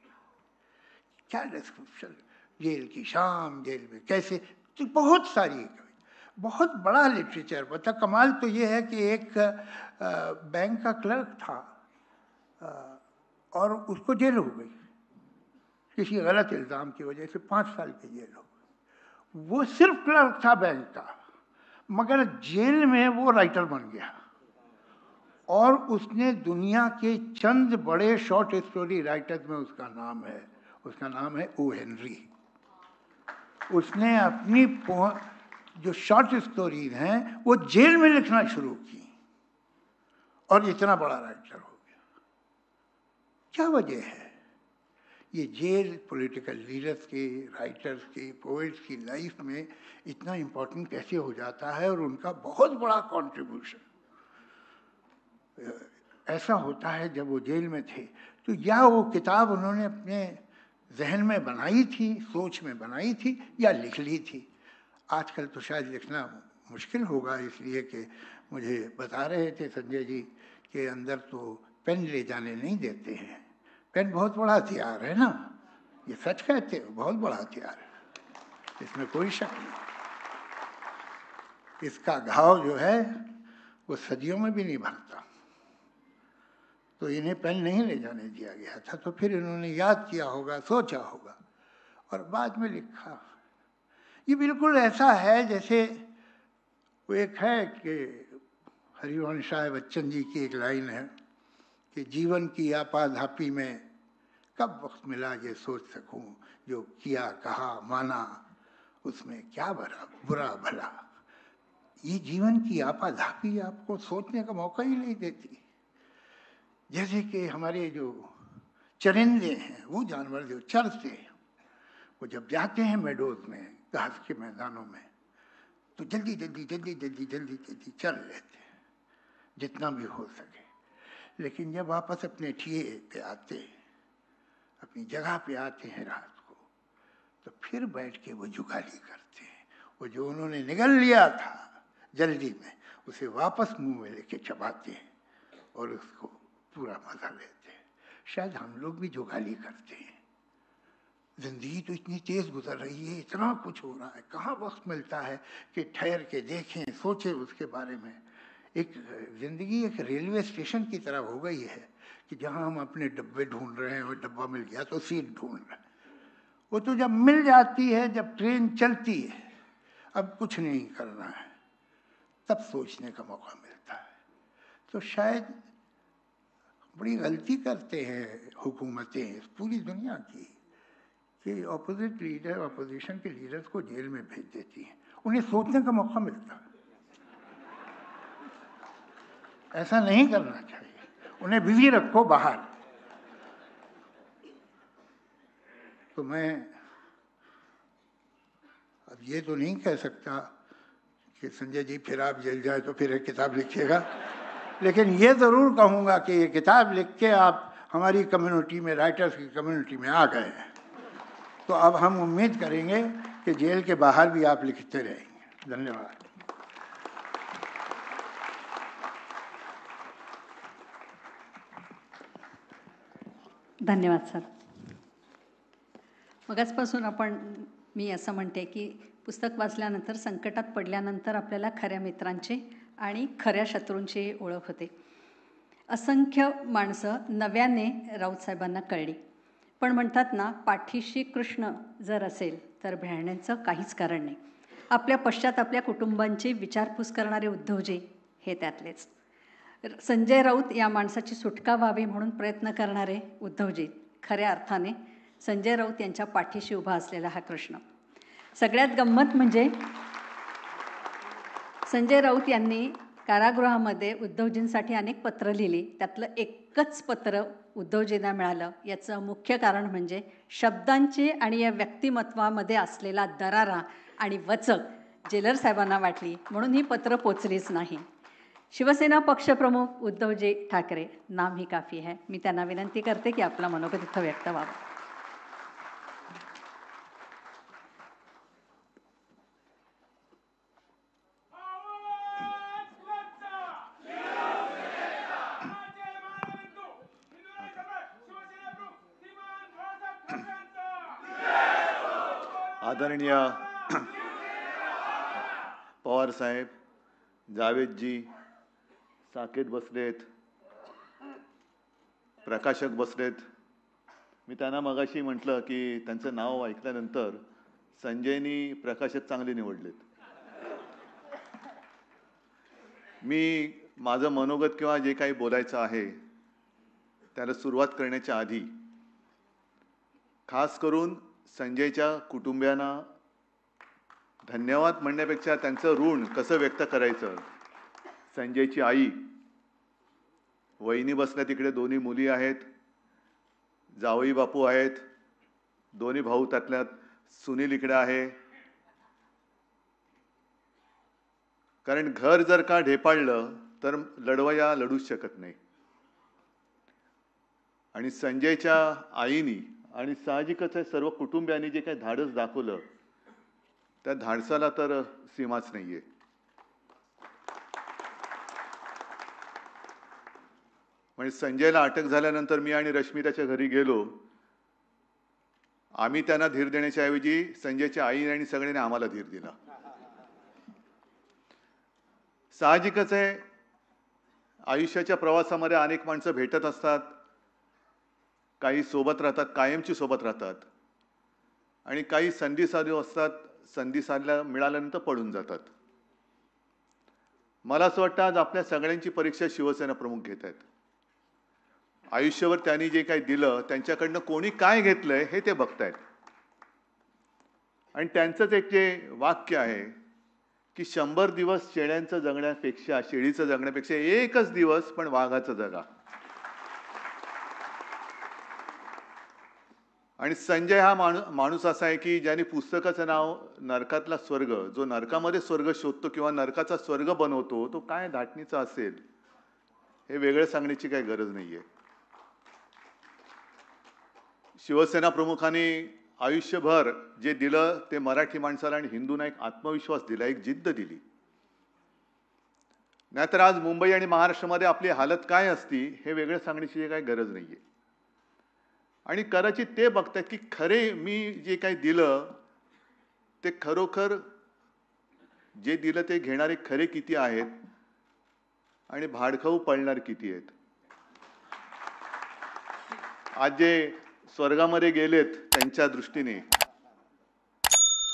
क्या डिस्क्रिप्शन! जेल की शाम, जेल में कैसे, तो बहुत सारी, बहुत बड़ा लिटरेचर। मतलब कमाल तो ये है कि एक बैंक का क्लर्क था और उसको जेल हो गई किसी गलत इल्ज़ाम की वजह से, 5 साल की जेल हो गई। वो सिर्फ क्लर्क था बैंक का, मगर जेल में वो राइटर बन गया और उसने दुनिया के चंद बड़े शॉर्ट स्टोरी राइटर्स में उसका नाम है ओ हेनरी। उसने अपनी जो शॉर्ट स्टोरीज हैं वो जेल में लिखना शुरू की और इतना बड़ा राइटर हो गया। क्या वजह है? ये जेल पॉलिटिकल लीडर्स के, राइटर्स के, पोएट्स की लाइफ में इतना इम्पोर्टेंट कैसे हो जाता है और उनका बहुत बड़ा कंट्रीब्यूशन ऐसा होता है। जब वो जेल में थे तो या वो किताब उन्होंने अपने जहन में बनाई थी, सोच में बनाई थी, या लिख ली थी। आजकल तो शायद लिखना मुश्किल होगा, इसलिए कि मुझे बता रहे थे संजय जी कि अंदर तो पेन ले जाने नहीं देते हैं। पेन बहुत बड़ा हथियार है ना, ये सच कहते हो, बहुत बड़ा हथियार है, इसमें कोई शक नहीं। इसका घाव जो है वो सदियों में भी नहीं भरता। तो इन्हें पेन नहीं ले जाने दिया गया था, तो फिर इन्होंने याद किया होगा, सोचा होगा और बाद में लिखा। ये बिल्कुल ऐसा है जैसे वो एक है कि हरिवंश राय बच्चन जी की एक लाइन है कि जीवन की आपाधापी में कब वक्त मिला ये सोच सकूं, जो किया कहा माना उसमें क्या बुरा भला। ये जीवन की आपाधापी आपको सोचने का मौका ही नहीं देती। जैसे कि हमारे जो चरिंदे हैं, वो जानवर जो चरते हैं, वो जब जाते हैं मेडोज में, घास के मैदानों में, तो जल्दी चल लेते हैं जितना भी हो सके। लेकिन जब वापस अपने ठिये पे आते, अपनी जगह पे आते हैं रात को, तो फिर बैठ के वो जुगाली करते हैं। वो जो उन्होंने निगल लिया था जल्दी में, उसे वापस मुंह में लेके चबाते हैं और उसको पूरा मजा लेते हैं। शायद हम लोग भी जुगाली करते हैं। जिंदगी तो इतनी तेज गुजर रही है, इतना कुछ हो रहा है, कहाँ वक्त मिलता है कि ठहर के देखें, सोचें उसके बारे में। एक जिंदगी एक रेलवे स्टेशन की तरह हो गई है कि जहाँ हम अपने डब्बे ढूंढ रहे हैं और डब्बा मिल गया तो सीट ढूंढ रहे हैं। वो तो जब मिल जाती है, जब ट्रेन चलती है, अब कुछ नहीं करना है, तब सोचने का मौका मिलता है। तो शायद बड़ी गलती करते हैं हुकूमतें पूरी दुनिया की कि ऑपोजिट लीडर, अपोजिशन के लीडर्स को जेल में भेज देती हैं, उन्हें सोचने का मौका मिलता है। ऐसा नहीं करना चाहिए, उन्हें बिजी रखो बाहर। तो मैं अब ये तो नहीं कह सकता कि संजय जी फिर आप जेल जाए तो फिर एक किताब लिखिएगा, लेकिन ये ज़रूर कहूँगा कि ये किताब लिख के आप हमारी कम्युनिटी में, राइटर्स की कम्युनिटी में आ गए हैं, तो अब हम उम्मीद करेंगे कि जेल के बाहर भी आप लिखते रहेंगे। धन्यवाद।
धन्यवाद सर. मगाचपासून मी असं म्हणते की पुस्तक वाचल्यानंतर, संकटात पडल्यानंतर आपल्याला खऱ्या मित्रांची आणि खऱ्या शत्रूंची ओळख होते. असंख्य माणसं नव्याने राऊत साहेबांना कळली, पण म्हणतात ना, पाठीशी कृष्ण जर असेल तर भेळण्याचं काहीच कारण नाही. आपल्या पश्चात आपल्या कुटुंबांची विचारपूस करणारे उद्धवजी हे त्यातलेच. संजय राऊत या माणसाची सुटका व्हावी म्हणून प्रयत्न करणारे उद्धवजी खऱ्या अर्थाने संजय राऊत यांच्या पाठीशी उभा असलेला हा कृष्ण. सगळ्यात गंमत म्हणजे संजय राऊत यांनी कारागृहामध्ये उद्धवजींसाठी अनेक पत्र लिहिली, त्यातलं एकच पत्र उद्धवजींना मिळालं. याचं मुख्य कारण म्हणजे शब्दांची आणि या व्यक्तिमत्वामध्ये असलेला दरारा आणि वचक जेलर साहेबांना वाटली, म्हणून ही पत्र पोचलीच नाही. शिवसेना पक्षप्रमुख उद्धवजी ठाकरे, नाम ही काफी है. मी त्यांना विनंती करते की आपला मनोगत इथं व्यक्त व्हावं.
आदरणीय पवार साहेब, जावेदजी, साकेत बसलेत, प्रकाशक बसलेत. मी त्यांना मगाशी म्हटलं की त्यांचं नाव ऐकल्यानंतर संजयनी प्रकाशक चांगले निवडलेत. मी माझं मनोगत किंवा जे काही बोलायचं आहे त्याला सुरुवात करण्याच्या आधी खास करून संजयच्या कुटुंबियांना धन्यवाद म्हणण्यापेक्षा त्यांचं ऋण कसं व्यक्त करायचं. संजयची आई वहिनी बसल्या तिकडे, दोन्ही मुली आहेत, जावई बापू आहेत, दोन्ही भाऊ, त्यातल्यात सुनील इकडे आहे. कारण घर जर का ढेपाळलं तर लढवया लढूच शकत नाही. आणि संजयच्या आईनी आणि साहजिकच आहे सर्व कुटुंबियांनी जे काही धाडस दाखवलं त्या धाडसाला तर सीमाच नाहीये. म्हणजे संजयला अटक झाल्यानंतर मी आणि रश्मी त्याच्या घरी गेलो. आम्ही त्यांना धीर देण्याच्या ऐवजी संजयच्या आई आणि सगळ्यांनी आम्हाला धीर दिला. साहजिकच आहे, आयुष्याच्या प्रवासामध्ये अनेक माणसं भेटत असतात, काही सोबत राहतात, कायमची सोबत राहतात, आणि काही संधी साधू असतात, संधी मिळाल्यानंतर पडून जातात. मला असं वाटतं आज आपल्या सगळ्यांची परीक्षा शिवसेना प्रमुख घेत आहेत. आयुष्यभर त्यांनी जे काही दिलं त्यांच्याकडनं कोणी काय घेतलंय हे ते बघतायत. आणि त्यांचंच एक जे वाक्य आहे की 100 दिवस शेळ्यांचं जगण्यापेक्षा, शेळीचं जगण्यापेक्षा एकच दिवस पण वाघाचं जगा. आणि संजय हा माणूस असा आहे की ज्याने पुस्तकाचं नाव नरकातला स्वर्ग, जो नरकामध्ये स्वर्ग शोधतो किंवा नरकाचा स्वर्ग बनवतो, तो काय धाटणीचा असेल हे वेगळं सांगण्याची काही गरज नाहीये. शिवसेना प्रमुखांनी आयुष्यभर जे दिलं ते मराठी माणसाला आणि हिंदूंना एक आत्मविश्वास दिला, एक जिद्द दिली. नाहीतर आज मुंबई आणि महाराष्ट्रामध्ये आपली हालत काय असती हे वेगळं सांगण्याची काही गरज नाहीये. आणि कदाचित ते बघतात की खरे मी जे काही दिलं ते खरोखर जे दिलं ते घेणारे खरे किती आहेत आणि भाडखाऊ पळणार किती आहेत. आज जे स्वर्गामध्ये गेलेत त्यांच्या दृष्टीने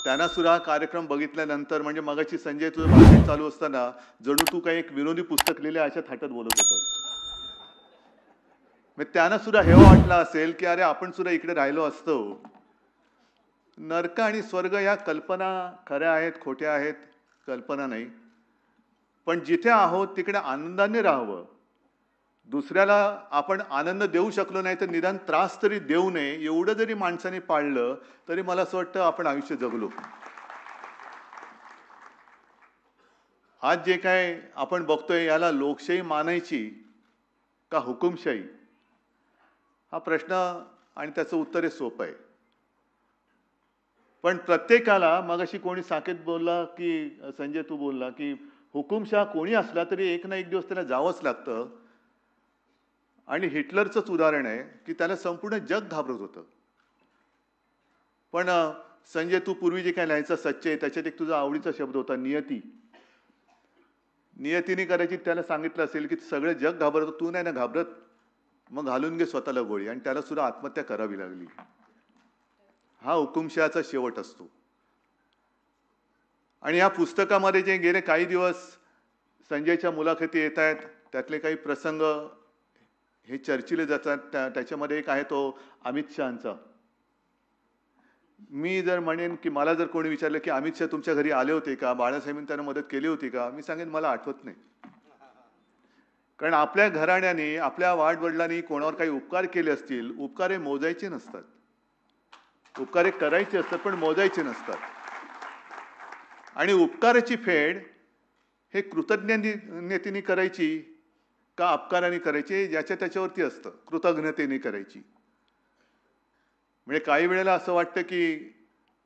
त्यांना सुद्धा हा कार्यक्रम बघितल्यानंतर म्हणजे मगाशी संजय तुझं भाषण चालू असताना जणू तू काही एक विनोदी पुस्तक लिहिलं अशा थाटात बोलत होतास. मग त्यांना सुद्धा हे वाटलं असेल की अरे आपण सुद्धा इकडे राहिलो असतो. नरक आणि स्वर्ग या कल्पना खऱ्या आहेत खोट्या आहेत कल्पना नाही, पण जिथे आहोत तिकडे आनंदाने राहावं. दुसऱ्याला आपण आनंद देऊ शकलो नाही तर निदान त्रास तरी देऊ नये एवढं जरी माणसाने पाळलं तरी मला असं वाटतं आपण आयुष्य जगलो. आज जे काय आपण बघतोय याला लोकशाही मानायची का हुकुमशाही हा प्रश्न आणि त्याचं उत्तर हे सोपं आहे. पण प्रत्येकाला मगाशी कोणी साकेत बोलला की संजय तू बोलला की हुकुमशाह कोणी असला तरी एक ना एक दिवस त्याला जावंच लागतं. आणि हिटलरचंच उदाहरण आहे की त्याला संपूर्ण जग घाबरत होतं. पण संजय तू पूर्वी जे काय लिहायचं सच्चे त्याच्यात एक तुझा आवडीचा शब्द होता नियती. नियतीने करायची त्याला सांगितलं असेल की सगळं जग घाबरत तू नाही ना घाबरत मग घालून घे स्वतःला गोळी, आणि त्याला सुद्धा आत्महत्या करावी लागली. हा हुकुमशहाचा शेवट असतो. आणि या पुस्तकामध्ये जे गेले काही दिवस संजयच्या मुलाखती येत आहेत त्यातले काही प्रसंग हे चर्चिले जातात. त्याच्यामध्ये एक आहे तो अमित शहाचा. मी जर म्हणेन की मला जर कोणी विचारलं की अमित शहा तुमच्या घरी आले होते का, बाळासाहेबांनी त्यांना मदत केली होती का, मी सांगेन मला आठवत नाही. कारण आपल्या घराण्याने आपल्या वाडवडिलांनी कोणावर काही उपकार केले असतील, उपकार हे मोजायचे नसतात. उपकार हे करायचे असतात पण मोजायचे नसतात. आणि उपकाराची फेड हे कृतज्ञतेने करायची का अपकाराने करायची ज्याच्या त्याच्यावरती असतं. कृतज्ञतेने करायची म्हणजे काही वेळेला असं वाटतं की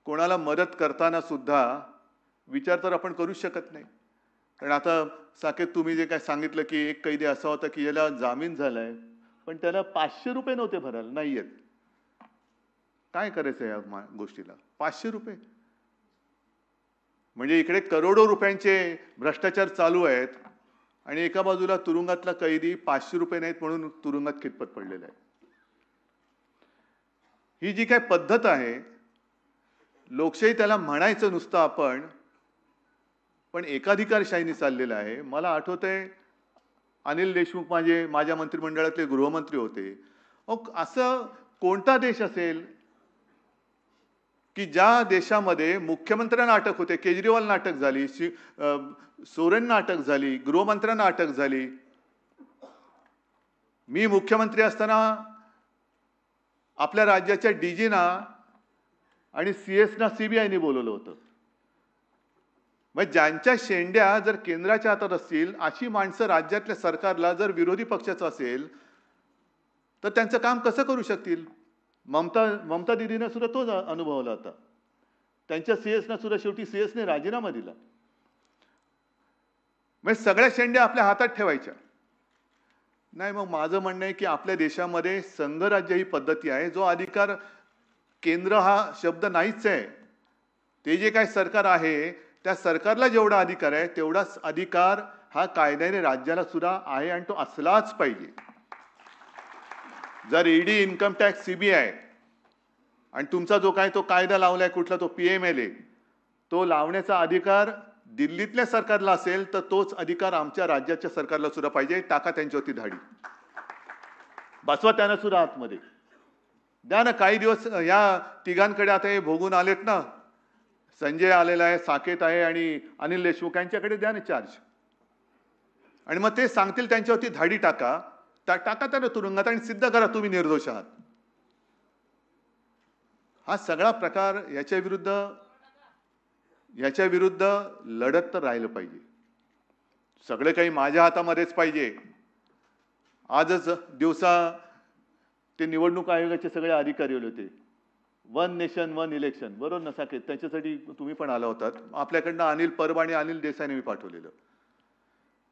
कोणाला मदत करताना सुद्धा विचार तर आपण करूच शकत नाही. कारण आता साकेत तुम्ही जे काय सांगितलं की एक कैदी असा होता की याला जामीन झालाय पण त्याला 500 रुपये नव्हते भरायला नाही येत. काय करायचं या गोष्टीला 500 रुपये म्हणजे इकडे करोडो रुपयांचे भ्रष्टाचार चालू आहेत आणि एका बाजूला तुरुंगातला कैदी 500 रुपये नाहीत म्हणून तुरुंगात खितपत पडलेला आहे. ही जी काय पद्धत आहे लोकशाही त्याला म्हणायचं नुसतं आपण, पण एकाधिकारशाहीने चाललेलं आहे. मला आठवतंय अनिल देशमुख माझ्या मंत्रिमंडळातले गृहमंत्री होते. असं कोणता देश असेल की ज्या देशामध्ये मुख्यमंत्र्यांना अटक होते, केजरीवालना अटक झाली, सोरेनना अटक झाली, गृहमंत्र्यांना अटक झाली. मी मुख्यमंत्री असताना आपल्या राज्याच्या डीजीना आणि सीएसना सीबीआयने बोलवलं होतं. मग ज्यांच्या शेंड्या जर केंद्राच्या हातात असतील अशी माणसं राज्यातल्या सरकारला जर विरोधी पक्षाचं असेल तर त्यांचं काम कसं करू शकतील. ममता दिदीने सुद्धा तो अनुभवला होता. त्यांच्या सीएसना सुद्धा शेवटी सीएसने राजीनामा दिला. म्हणजे सगळ्या शेंड्या आपल्या हातात ठेवायच्या नाही. मग माझं म्हणणं आहे की आपल्या देशामध्ये संघराज्य ही पद्धती आहे. जो अधिकार केंद्र हा शब्द नाहीच आहे. ते जे काय सरकार आहे त्या सरकारला जेवढा अधिकार आहे तेवढाच अधिकार हा कायद्याने राज्याला सुद्धा आहे आणि तो असलाच पाहिजे. जर ईडी, इन्कम टॅक्स, सीबीआय आणि तुमचा जो काय तो कायदा लावलाय कुठला तो PMLA तो लावण्याचा अधिकार दिल्लीतल्या सरकारला असेल तर तोच अधिकार आमच्या राज्याच्या सरकारला सुद्धा पाहिजे. टाका त्यांच्यावरती धाडी, बसवा त्यांना सुद्धा आतमध्ये द्या ना. काही दिवस या तिघांकडे आता हे भोगून आलेत ना, संजय आलेला आहे, साकेत आहे आणि अनिल देशमुख यांच्याकडे द्या ना चार्ज. आणि मग ते सांगतील त्यांच्यावरती धाडी टाका त्यांना तुरुंगात आणि सिद्ध करा तुम्ही निर्दोष आहात. हा सगळा प्रकार याच्या विरुद्ध लढत तर राहिलं पाहिजे. सगळं काही माझ्या हातामध्येच पाहिजे. आजच दिवसा ते निवडणूक आयोगाचे सगळे अधिकारी होते. 1 नेशन 1 इलेक्शन बरोबर ना साकेत, त्याच्यासाठी तुम्ही पण आला होतात. आपल्याकडनं अनिल परब आणि अनिल देसाईने मी पाठवलेलं.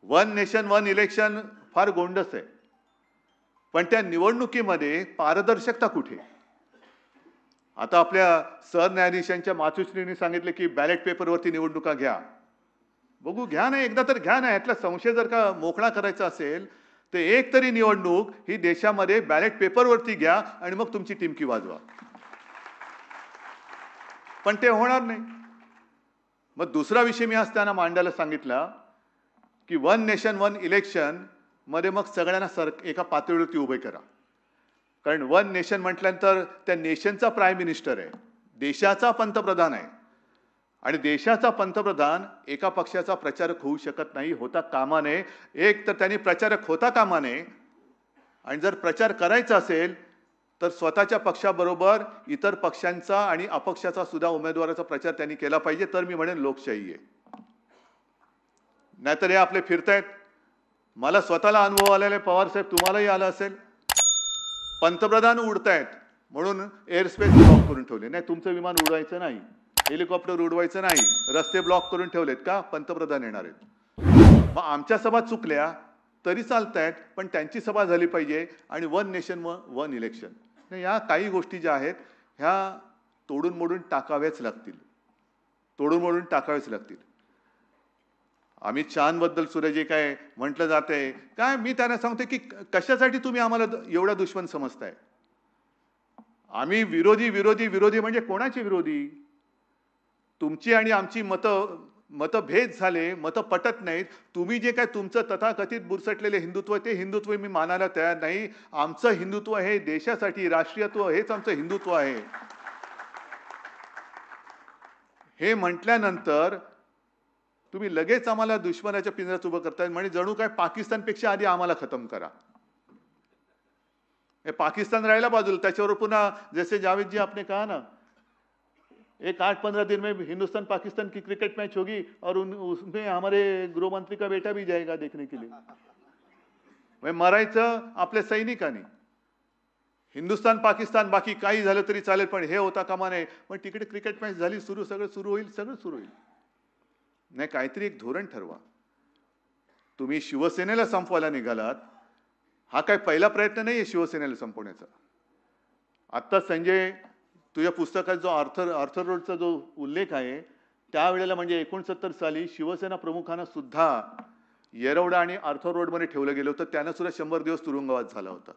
1 नेशन 1 इलेक्शन फार गोंडस आहे, पण त्या निवडणुकीमध्ये पारदर्शकता कुठे. आता आपल्या सरन्यायाधीशांच्या मातुश्रींनी सांगितले की बॅलेट पेपरवरती निवडणुका घ्या. बघू, घ्या ना, एकदा तर घ्या ना. यातला संशय जर का मोकळा करायचा असेल तर एक तरी निवडणूक ही देशामध्ये बॅलेट पेपरवरती घ्या आणि मग तुमची टिमकी वाजवा. पण ते होणार नाही. मग दुसरा विषय मी आज त्यांना मांडायला सांगितला की वन नेशन वन इलेक्शन मध्ये मग सगळ्यांना एका पातळीवरती उभे करा. कारण वन नेशन म्हटल्यानंतर त्या नेशनचा प्राईम मिनिस्टर आहे, देशाचा पंतप्रधान आहे. आणि देशाचा पंतप्रधान एका पक्षाचा प्रचारक होऊ शकत नाही, होता कामा नये. एक तर त्यांनी प्रचारक होता कामा नये, आणि जर प्रचार करायचा असेल तर स्वतःच्या पक्षाबरोबर इतर पक्षांचा आणि अपक्षाचा सुद्धा उमेदवाराचा प्रचार त्यांनी केला पाहिजे. तर मी म्हणेन लोकशाही आहे. नाहीतर हे आपले फिरतायत. मला स्वतःला अनुभव आलेला आहे, पवार साहेब तुम्हालाही आला असेल. पंतप्रधान उडतायत म्हणून एअरस्पेस ब्लॉक करून ठेवले. नाही, तुमचं विमान उडवायचं नाही, हेलिकॉप्टर उडवायचं नाही, रस्ते ब्लॉक करून ठेवलेत का? पंतप्रधान येणार आहेत. मग आमच्या सभा चुकल्या तरी चालतायत, पण त्यांची सभा झाली पाहिजे. आणि वन नेशन वन इलेक्शन, या काही गोष्टी ज्या आहेत ह्या तोडून मोडून टाकाव्याच लागतील, तोडून मोडून टाकाव्याच लागतील. अमित शहाबद्दल सुद्धा जे काय म्हटलं जातंय काय, मी त्यांना सांगते की कशासाठी तुम्ही आम्हाला एवढा दुश्मन समजताय? आम्ही विरोधी विरोधी विरोधी म्हणजे कोणाचे विरोधी? तुमची आणि आमची मतभेद झाले, मतं पटत नाहीत. तुम्ही जे काय तुमचं तथाकथित बुरसटलेले हिंदुत्व, ते हिंदुत्व मी मानायला तयार नाही. आमचं हिंदुत्व हे देशासाठी, राष्ट्रीयत्व हेच आमचं हिंदुत्व आहे. हे म्हटल्यानंतर तुम्ही लगेच आम्हाला दुश्मनाच्या पिंजऱ्यात उभं करताय, म्हणजे जणू काय पाकिस्तानपेक्षा आधी आम्हाला खतम करा. हे पाकिस्तान राहिला बाजूला, त्याच्यावर पुन्हा जैसे जावेद जी आपने कहा ना, एक 8-15 दिन में हिंदुस्तान पाकिस्तान की क्रिकेट मैच होगी और उसमें हमारे गृह मंत्री का बेटा भी जाएगा देखने के लिए. मरायचं आपल्या सैनिकांनी. हिंदुस्तान पाकिस्तान बाकी काही झालं तरी चालेल, पण हे होता कामा नये. पण तिकडे क्रिकेट मॅच झाली, सगळं सुरू होईल. नाही, काहीतरी एक धोरण ठरवा. तुम्ही शिवसेनेला संपवायला निघालात, हा काय पहिला प्रयत्न नाहीये शिवसेनेला संपवण्याचा. आता संजय, तुझ्या पुस्तकात जो आर्थर रोडचा जो उल्लेख आहे, त्यावेळेला म्हणजे 69 साली शिवसेना प्रमुखांना सुद्धा येरवडा आणि आर्थर रोडमध्ये ठेवलं गेलं होतं. त्यांना सुद्धा 100 दिवस तुरुंगवास झाला होता.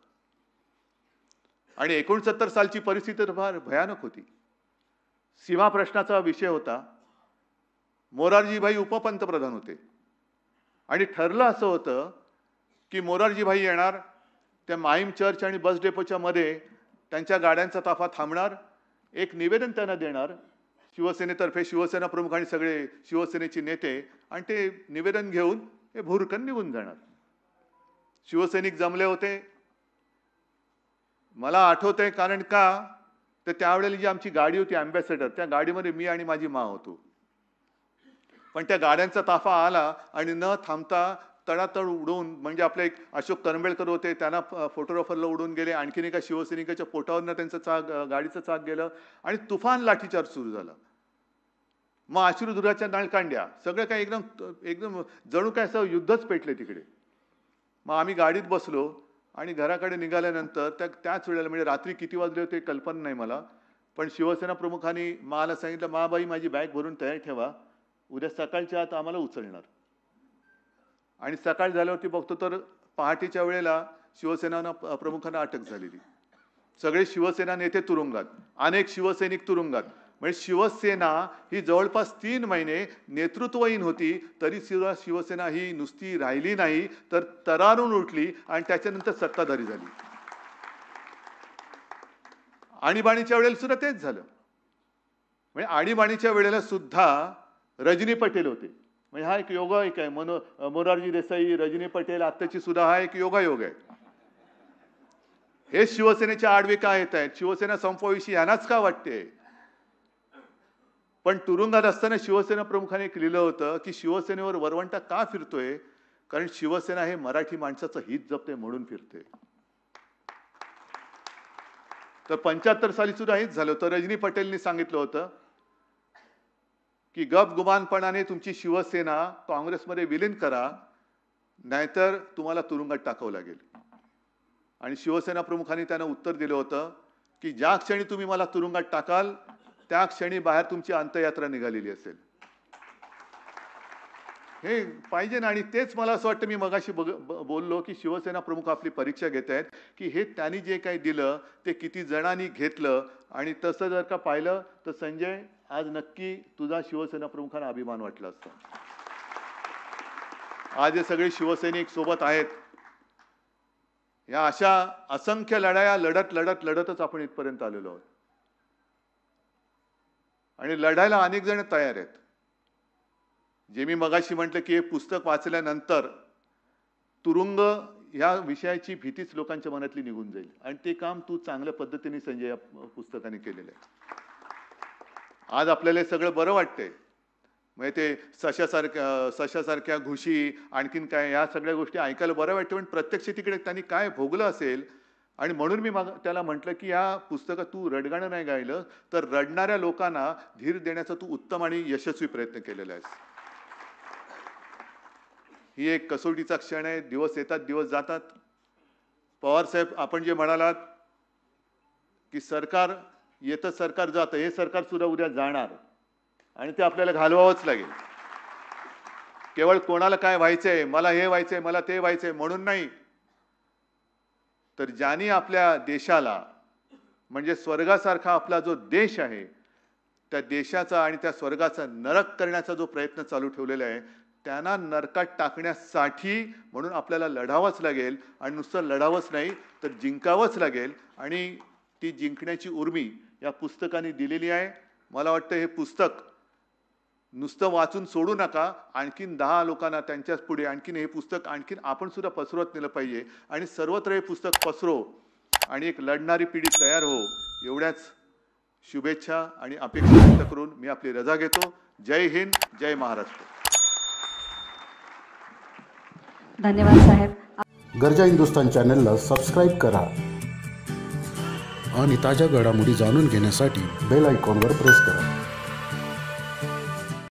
आणि 69 सालची परिस्थिती फार भयानक होती. सीमा प्रश्नाचा विषय होता. मोरारजीभाई उपपंतप्रधान होते आणि ठरलं असं होतं की मोरारजीभाई येणार, त्या माहीम चर्च आणि बस डेपोच्या मध्ये त्यांच्या गाड्यांचा ताफा थांबणार, एक निवेदन त्यांना देणार शिवसेनेतर्फे, शिवसेना प्रमुख आणि सगळे शिवसेनेचे नेते, आणि ते निवेदन घेऊन हे भुरकन निघून जाणार. शिवसैनिक जमले होते. मला आठवतंय, कारण का तर त्यावेळेला जी आमची गाडी होती अँबॅसेडर, त्या गाडीमध्ये मी आणि माझी माँ होतो. पण त्या गाड्यांचा ताफा आला आणि न थांबता तडातड उडवून, म्हणजे आपले एक अशोक करंबेळकर होते, त्यांना फोटोग्राफरला उडवून गेले. आणखीन एका शिवसैनिकाच्या पोटावरनं त्यांचं गाडीचं चाक गेलं आणि तुफान लाठीचार्ज सुरू झाला. मग अश्रुधुराच्या नळकांड्या, सगळं काय एकदम जणू काय असं युद्धच पेटले तिकडे. मग आम्ही गाडीत बसलो आणि घराकडे निघाल्यानंतर त्याच वेळेला, म्हणजे रात्री किती वाजले होते कल्पना नाही मला, पण शिवसेना प्रमुखांनी मला सांगितलं, माबाई माझी बॅग भरून तयार ठेवा, उद्या सकाळच्या आत आम्हाला उचलणार. आणि सकाळ झाल्यावरती बघतो तर पहाटेच्या वेळेला शिवसेना प्रमुखांना अटक झालेली. सगळे शिवसेना नेते तुरुंगात, अनेक शिवसैनिक तुरुंगात. म्हणजे शिवसेना ही जवळपास 3 महिने नेतृत्वहीन होती, तरी सुद्धा शिवसेना ही नुसती राहिली नाही, तर तरारून उठली आणि त्याच्यानंतर सत्ताधारी झाली. आणीबाणीच्या वेळेला सुद्धा तेच झालं. म्हणजे आणीबाणीच्या वेळेला सुद्धा रजनी पटेल होते. म्हणजे हा एक योगायोग आहे. मोरारजी देसाई, रजनी पटेल, आत्ताची सुद्धा हा एक योगायोग आहे. हे शिवसेनेच्या आडवे का येत आहेत? शिवसेना संपवाविषयी यांनाच का वाटते? पण तुरुंगात असताना शिवसेना प्रमुखाने एक लिहिलं होतं की शिवसेनेवर वरवंटा का फिरतोय? कारण शिवसेना हे मराठी माणसाचं हित जपते म्हणून फिरते. तर 75 साली सुद्धा हेच झालं होतं. रजनी पटेलनी सांगितलं होतं की गपगुमानपणाने तुमची शिवसेना काँग्रेसमध्ये विलीन करा, नाहीतर तुम्हाला तुरुंगात टाकावं लागेल. आणि शिवसेना प्रमुखांनी त्यांना उत्तर दिलं होतं की ज्या क्षणी तुम्ही मला तुरुंगात टाकाल, त्या क्षणी बाहेर तुमची अंत्ययात्रा निघालेली असेल. हे पाहिजे ना. आणि तेच मला असं वाटतं, मी मगाशी बोललो की शिवसेना प्रमुख आपली परीक्षा घेत आहेत की हे त्यांनी जे काही दिलं ते किती जणांनी घेतलं. आणि तसं जर का पाहिलं तर संजय, आज नक्की तुझा शिवसेना प्रमुखांना अभिमान वाटला असता. आज हे सगळे शिवसैनिक सोबत आहेत. या अशा असंख्य लढाया लढतच आपण इथपर्यंत आलेलो आहोत. आणि लढायला अनेक जण तयार आहेत. जे मी मगाशी म्हटलं की हे पुस्तक वाचल्यानंतर तुरुंग ह्या विषयाची भीतीच लोकांच्या मनातली निघून जाईल. आणि ते काम तू चांगल्या पद्धतीने संजय या पुस्तकाने केलेलं आहे. आज आपल्याला हे सगळं बरं वाटतंय. म्हणजे ते सशासारख्या घुशी, आणखीन काय, या सगळ्या गोष्टी ऐकायला बरं वाटतं. पण प्रत्यक्ष तिकडे त्यांनी काय भोगलं असेल. आणि म्हणून मी त्याला म्हटलं की या पुस्तकात तू रडगाणं नाही गायलं, तर रडणाऱ्या लोकांना धीर देण्याचा तू उत्तम आणि यशस्वी प्रयत्न केलेला आहेस. ही एक कसोटीचा क्षण आहे. दिवस येतात, दिवस जातात. पवार साहेब, आपण जे म्हणालात की सरकार येतं, सरकार जातं, हे सरकार सुद्धा उद्या जाणार आणि ते आपल्याला घालवावंच लागेल. केवळ कोणाला काय व्हायचंय, मला हे व्हायचंय, मला ते व्हायचंय म्हणून नाही, तर ज्यांनी आपल्या देशाला, म्हणजे स्वर्गासारखा आपला जो देश आहे, त्या देशाचा आणि त्या स्वर्गाचा नरक करण्याचा जो प्रयत्न चालू ठेवलेला आहे, त्यांना नरकात टाकण्यासाठी म्हणून आपल्याला लढावंच लागेल. आणि नुसतं लढावंच नाही तर जिंकावंच लागेल. आणि ती जिंकण्याची उर्मी या पुस्तकाने दिलेली आहे. मला वाटतं हे पुस्तक नुसतं वाचून सोडू नका. आणखीन 10 लोकांना त्यांच्याच पुढे आणखीन हे पुस्तक आणखीन आपण सुद्धा पसरवत नेलं पाहिजे. आणि सर्वत्र हे पुस्तक पसरो आणि एक लढणारी पिढी तयार हो, एवढ्याच शुभेच्छा आणि अपेक्षा व्यक्त करून मी आपली रजा घेतो. जय हिंद, जय महाराष्ट्र.
धन्यवाद साहेब.
गरजा हिंदुस्तान चॅनलला सबस्क्राईब करा आणि ताज्या घडामोडी जाणून घेण्यासाठी बेल आयकॉनवर प्रेस करा.